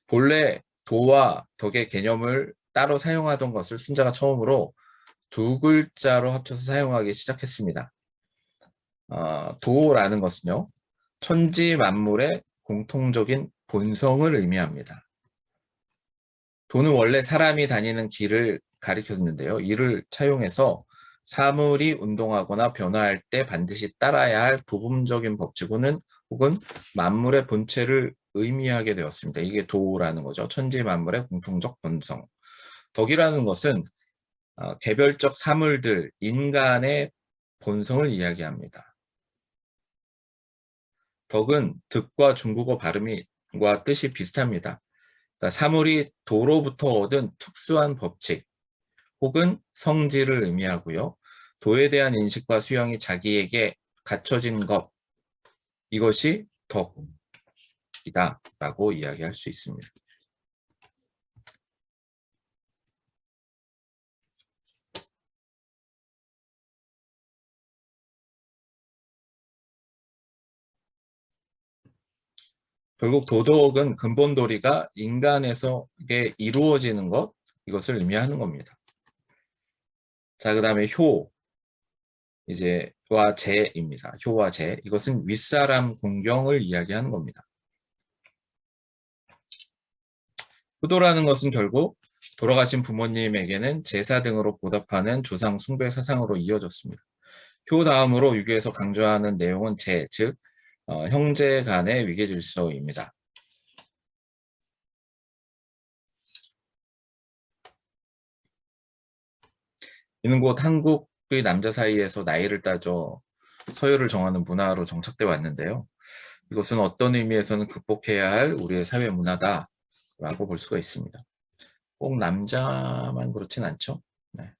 본래 도와 덕의 개념을 따로 사용하던 것을 순자가 처음으로 두 글자로 합쳐서 사용하기 시작했습니다. 도라는 것은요, 천지 만물의 공통적인 본성을 의미합니다. 도는 원래 사람이 다니는 길을 가리켰는데요. 이를 차용해서 사물이 운동하거나 변화할 때 반드시 따라야 할 부분적인 법칙은 혹은 만물의 본체를 의미하게 되었습니다. 이게 도라는 거죠. 천지 만물의 공통적 본성. 덕이라는 것은 개별적 사물들, 인간의 본성을 이야기합니다. 덕은 득과 중국어 발음과 뜻이 비슷합니다. 그러니까 사물이 도로부터 얻은 특수한 법칙 혹은 성질을 의미하고요. 도에 대한 인식과 수용이 자기에게 갖춰진 것, 이것이 덕이다 라고 이야기할 수 있습니다. 결국 도덕은 근본 도리가 인간에서 이루어지는 것, 이것을 의미하는 겁니다. 자, 그 다음에 와 제입니다. 효와 제, 이것은 윗사람 공경을 이야기하는 겁니다. 효도라는 것은 결국 돌아가신 부모님에게는 제사 등으로 보답하는 조상 숭배 사상으로 이어졌습니다. 효 다음으로 유교에서 강조하는 내용은 제, 즉 형제 간의 위계 질서입니다. 이는 곧 한국의 남자 사이에서 나이를 따져 서열을 정하는 문화로 정착돼 왔는데요. 이것은 어떤 의미에서는 극복해야 할 우리의 사회 문화다라고 볼 수가 있습니다. 꼭 남자만 그렇진 않죠. 네.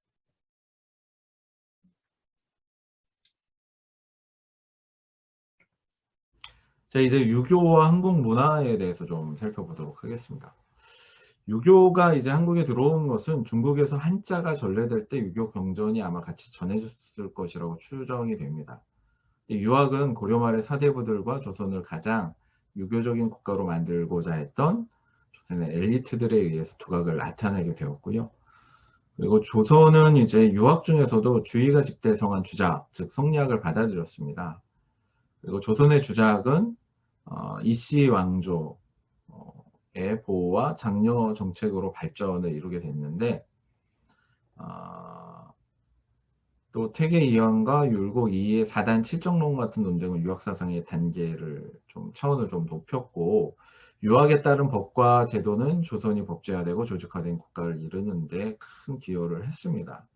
자, 이제 유교와 한국 문화에 대해서 좀 살펴보도록 하겠습니다. 유교가 이제 한국에 들어온 것은 중국에서 한자가 전래될 때 유교 경전이 아마 같이 전해졌을 것이라고 추정이 됩니다. 유학은 고려 말의 사대부들과 조선을 가장 유교적인 국가로 만들고자 했던 조선의 엘리트들에 의해서 두각을 나타내게 되었고요. 그리고 조선은 이제 유학 중에서도 주의가 집대성한 주작, 즉 성리학을 받아들였습니다. 그리고 조선의 주작은 이씨 왕조의 보호와 장려 정책으로 발전을 이루게 됐는데, 또 태계 이황과 율곡 이의 사단 칠정론 같은 논쟁은 유학 사상의 단계를 차원을 좀 높였고, 유학에 따른 법과 제도는 조선이 법제화되고 조직화된 국가를 이루는데 큰 기여를 했습니다.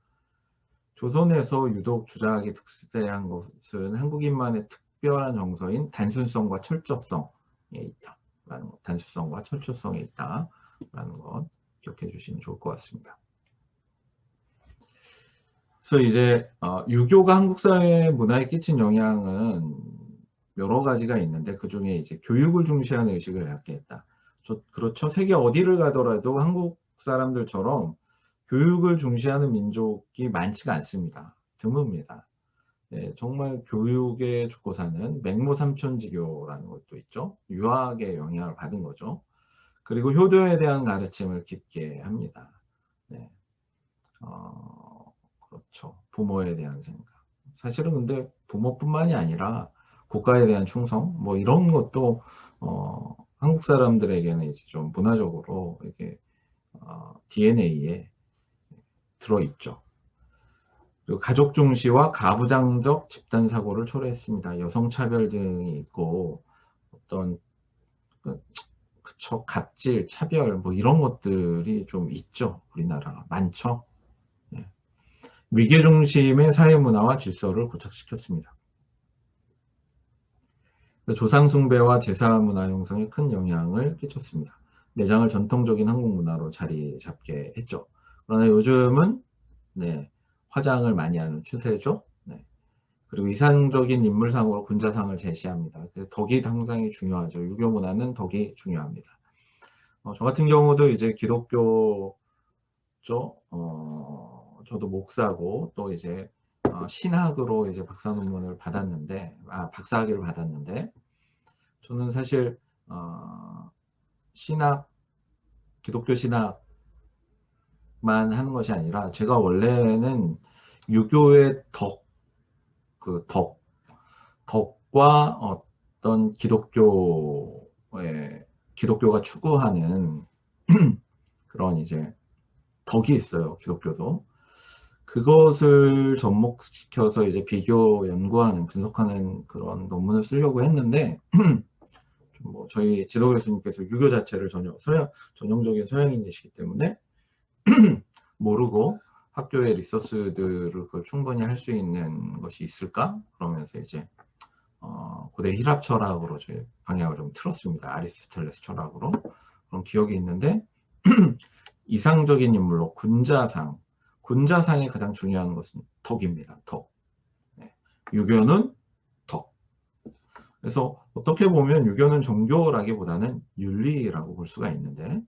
조선에서 유독 주작이 특세한 것은 한국인만의 특별한 정서인 단순성과 철저성에 있다라는 것, 단순성과 철저성에 있다라는 것 기억해 주시면 좋을 것 같습니다. 그래서 이제 유교가 한국 사회 문화에 끼친 영향은 여러 가지가 있는데 그 중에 이제 교육을 중시하는 의식을 갖게 했다. 그렇죠. 세계 어디를 가더라도 한국 사람들처럼 교육을 중시하는 민족이 많지가 않습니다. 드뭅니다. 네, 정말 교육에 죽고 사는 맹모삼천지교라는 것도 있죠. 유학의 영향을 받은 거죠. 그리고 효도에 대한 가르침을 깊게 합니다. 네. 그렇죠. 부모에 대한 생각. 사실은 근데 부모뿐만이 아니라 국가에 대한 충성, 뭐 이런 것도 한국 사람들에게는 이제 좀 문화적으로 이렇게 DNA에 들어있죠. 그리고 가족 중시와 가부장적 집단 사고를 초래했습니다. 여성 차별 등이 있고 어떤 그쵸, 갑질, 차별 뭐 이런 것들이 좀 있죠. 우리나라가 많죠. 예. 위계 중심의 사회 문화와 질서를 고착시켰습니다. 조상 숭배와 제사 문화 형성에 큰 영향을 끼쳤습니다. 매장을 전통적인 한국 문화로 자리 잡게 했죠. 그러나 요즘은 네, 화장을 많이 하는 추세죠. 네. 그리고 이상적인 인물상으로 군자상을 제시합니다. 그래서 덕이 상당히 중요하죠. 유교 문화는 덕이 중요합니다. 저 같은 경우도 이제 기독교죠. 저도 목사고 또 이제 신학으로 이제 박사 논문을 받았는데, 박사학위를 받았는데, 저는 사실 신학, 기독교 신학만 하는 것이 아니라 제가 원래는 유교의 덕과 어떤 기독교가 추구하는 그런 이제 덕이 있어요. 기독교도. 그것을 접목시켜서 이제 비교 연구하는, 분석하는 그런 논문을 쓰려고 했는데, 뭐 저희 지도 교수님께서 유교 자체를 전형적인 서양인이시기 때문에 모르고 학교의 리소스들을 그걸 충분히 할 수 있는 것이 있을까? 그러면서 이제 고대 힐랍 철학으로 저희 방향을 좀 틀었습니다. 아리스토텔레스 철학으로. 그런 기억이 있는데 이상적인 인물로 군자상이 가장 중요한 것은 덕입니다. 덕. 네. 유교는 덕. 그래서 어떻게 보면 유교는 종교라기보다는 윤리라고 볼 수가 있는데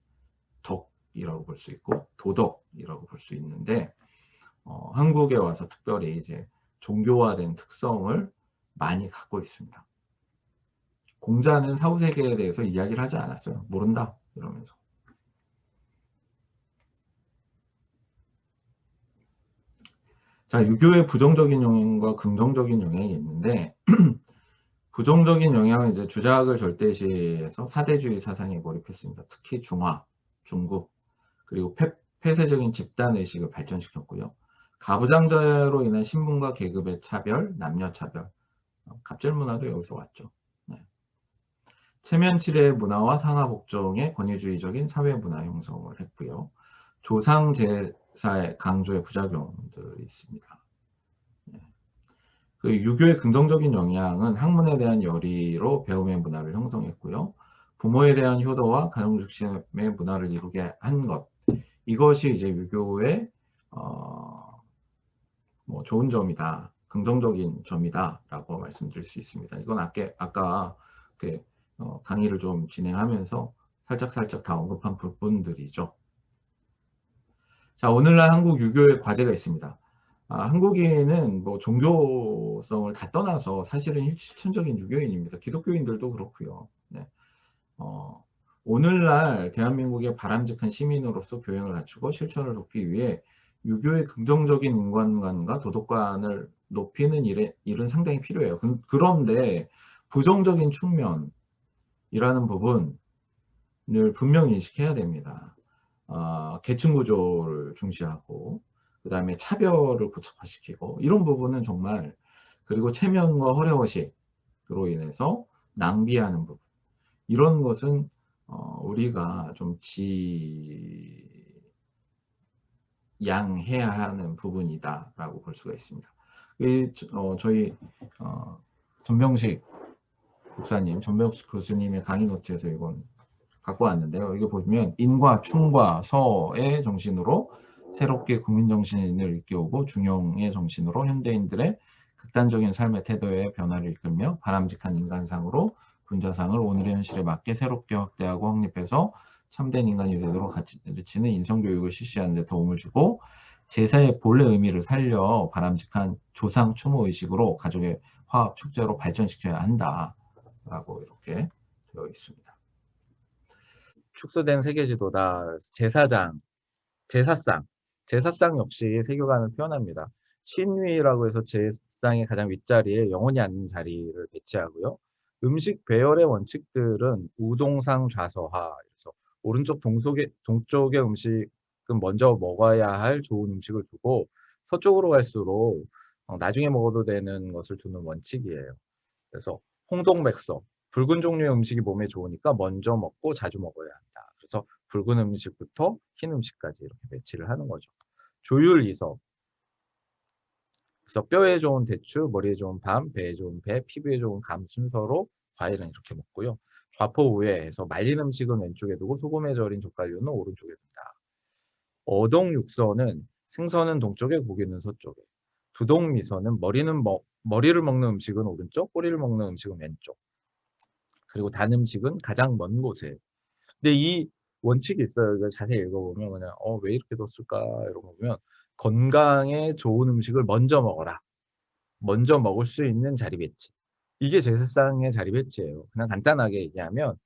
덕이라고 볼 수 있고 도덕이라고 볼 수 있는데 한국에 와서 특별히 이제 종교화된 특성을 많이 갖고 있습니다. 공자는 사후세계에 대해서 이야기를 하지 않았어요. 모른다 이러면서. 자, 유교의 부정적인 영향과 긍정적인 영향이 있는데 부정적인 영향은 이제 주작을 절대시해서 사대주의 사상에 몰입했습니다. 특히 중화, 중국, 그리고 폐쇄적인 집단의식을 발전시켰고요. 가부장제로 인한 신분과 계급의 차별, 남녀차별, 갑질 문화도 여기서 왔죠. 네. 체면치레 문화와 상하복종의 권위주의적인 사회 문화 형성을 했고요. 조상 제사의 강조의 부작용들이 있습니다. 그 유교의 긍정적인 영향은 학문에 대한 열의로 배움의 문화를 형성했고요. 부모에 대한 효도와 가정 중심의 문화를 이루게 한 것. 이것이 이제 유교의 뭐 좋은 점이다, 긍정적인 점이다라고 말씀드릴 수 있습니다. 이건 아까 강의를 좀 진행하면서 살짝 다 언급한 부분들이죠. 자, 오늘날 한국 유교의 과제가 있습니다. 한국인은 뭐 종교성을 다 떠나서 사실은 실천적인 유교인입니다. 기독교인들도 그렇고요. 네. 오늘날 대한민국의 바람직한 시민으로서 교양을 갖추고 실천을 돕기 위해 유교의 긍정적인 인간관과 도덕관을 높이는 일은 상당히 필요해요. 그런데 부정적인 측면이라는 부분을 분명히 인식해야 됩니다. 계층 구조를 중시하고 그 다음에 차별을 고착화시키고 이런 부분은 정말 그리고 체면과 허례허식으로 인해서 낭비하는 부분 이런 것은 우리가 좀 지양해야 하는 부분이다라고 볼 수가 있습니다. 저희 전병식 교수님의 강의 노트에서 이건 갖고 왔는데요. 이거 보시면 인과, 충과, 서의 정신으로 새롭게 국민정신을 일깨우고 중용의 정신으로 현대인들의 극단적인 삶의 태도의 변화를 이끌며 바람직한 인간상으로 군자상을 오늘의 현실에 맞게 새롭게 확대하고 확립해서 참된 인간이 되도록 가르치는 인성교육을 실시하는 데 도움을 주고 제사의 본래 의미를 살려 바람직한 조상 추모 의식으로 가족의 화합 축제로 발전시켜야 한다라고 이렇게 되어 있습니다. 축소된 세계지도다. 제사상 역시 세계관을 표현합니다. 신위라고 해서 제사상의 가장 윗자리에 영혼이 앉는 자리를 배치하고요. 음식 배열의 원칙들은 우동상 좌서하, 그래서 오른쪽 동쪽의 음식은 먼저 먹어야 할 좋은 음식을 두고 서쪽으로 갈수록 나중에 먹어도 되는 것을 두는 원칙이에요. 그래서 홍동백서, 붉은 종류의 음식이 몸에 좋으니까 먼저 먹고 자주 먹어야 한다. 그래서 붉은 음식부터 흰 음식까지 이렇게 배치를 하는 거죠. 조율이석, 그래서 뼈에 좋은 대추, 머리에 좋은 밤, 배에 좋은 배, 피부에 좋은 감 순서로 과일은 이렇게 먹고요. 좌포우회해서 말린 음식은 왼쪽에 두고 소금에 절인 젓갈류는 오른쪽에 둔다. 어동육서는 생선은 동쪽에 고기는 서쪽에. 두동미서는 머리를 먹는 음식은 오른쪽, 꼬리를 먹는 음식은 왼쪽. 그리고 단 음식은 가장 먼 곳에. 근데 이 원칙이 있어요. 이걸 자세히 읽어보면 그냥 왜 이렇게 뒀을까 이런 거 보면 건강에 좋은 음식을 먼저 먹어라. 먼저 먹을 수 있는 자리 배치. 이게 제사상의 자리 배치예요. 그냥 간단하게 얘기하면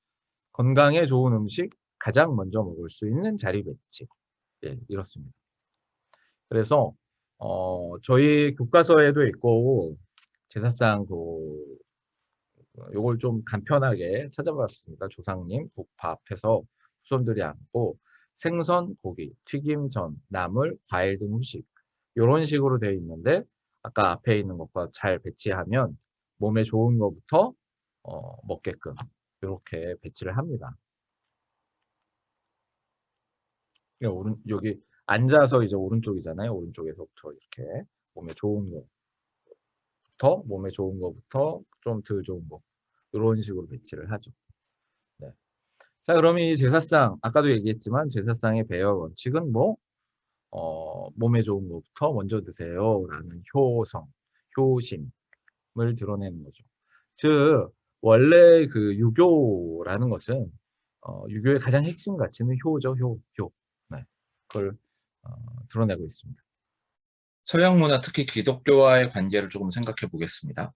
건강에 좋은 음식 가장 먼저 먹을 수 있는 자리 배치. 예, 이렇습니다. 그래서 저희 교과서에도 있고 제사상 요걸 좀 간편하게 찾아봤습니다. 조상님 국밥 해서 후손들이 앉고 생선, 고기, 튀김, 전, 나물, 과일 등 후식 이런 식으로 되어 있는데 아까 앞에 있는 것과 잘 배치하면 몸에 좋은 것부터 먹게끔 이렇게 배치를 합니다. 여기 앉아서 이제 오른쪽이잖아요. 오른쪽에서부터 이렇게 몸에 좋은 거부터 좀 덜 좋은 거 이런 식으로 배치를 하죠. 네. 자, 그러면 이 제사상 아까도 얘기했지만 제사상의 배열 원칙은 몸에 좋은 것부터 먼저 드세요라는 효심을 드러내는 거죠. 즉 원래 그 유교라는 것은 유교의 가장 핵심 가치는 효죠, 효. 네. 그걸 드러내고 있습니다. 서양 문화, 특히 기독교와의 관계를 조금 생각해 보겠습니다.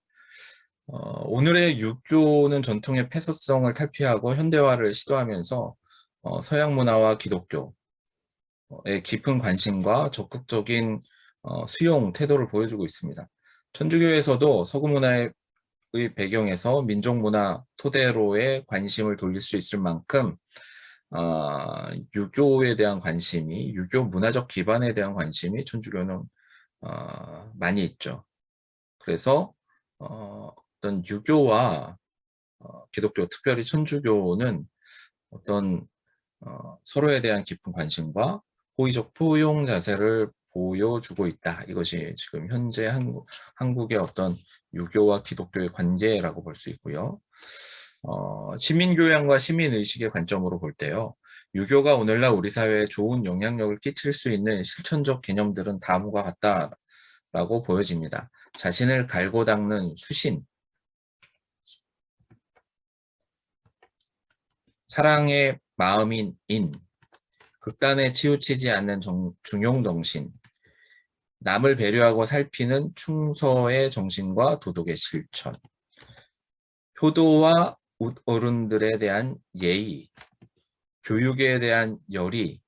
오늘의 유교는 전통의 폐쇄성을 탈피하고 현대화를 시도하면서 서양 문화와 기독교의 깊은 관심과 적극적인 수용 태도를 보여주고 있습니다. 천주교에서도 서구 문화의 배경에서 민족문화 토대로의 관심을 돌릴 수 있을 만큼 유교에 대한 관심이, 유교 문화적 기반에 대한 관심이 천주교는 많이 있죠. 그래서 어떤 유교와 기독교, 특별히 천주교는 어떤 서로에 대한 깊은 관심과 호의적 포용 자세를 보여주고 있다. 이것이 지금 현재 한국의 어떤 유교와 기독교의 관계라고 볼 수 있고요. 시민교양과 시민의식의 관점으로 볼 때요. 유교가 오늘날 우리 사회에 좋은 영향력을 끼칠 수 있는 실천적 개념들은 다음과 같다라고 보여집니다. 자신을 갈고 닦는 수신, 사랑의 마음인 인, 극단에 치우치지 않는 중용정신, 남을 배려하고 살피는 충서의 정신과 도덕의 실천, 효도와 어른들에 대한 예의, 교육에 대한 열의,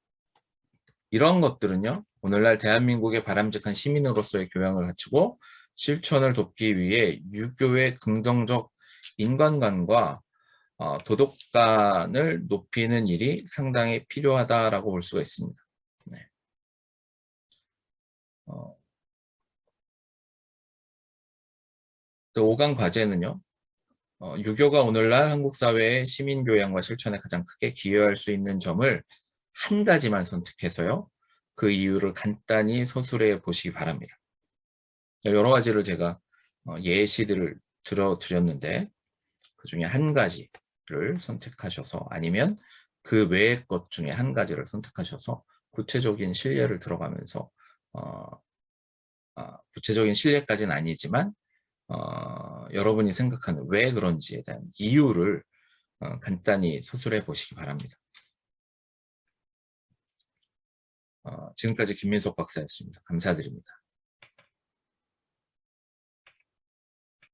이런 것들은요, 오늘날 대한민국의 바람직한 시민으로서의 교양을 갖추고 실천을 돕기 위해 유교의 긍정적 인간관과 도덕관을 높이는 일이 상당히 필요하다라고 볼 수가 있습니다. 네. 또 5강 과제는요. 유교가 오늘날 한국 사회의 시민교양과 실천에 가장 크게 기여할 수 있는 점을 한 가지만 선택해서요. 그 이유를 간단히 서술해 보시기 바랍니다. 여러 가지를 제가 예시들을 들어드렸는데 그 중에 한 가지를 선택하셔서 아니면 그 외의 것 중에 한 가지를 선택하셔서 구체적인 실례를 들어가면서 구체적인 실례까지는 아니지만 여러분이 생각하는 왜 그런지에 대한 이유를 간단히 서술해 보시기 바랍니다. 지금까지 김민석 박사였습니다. 감사드립니다.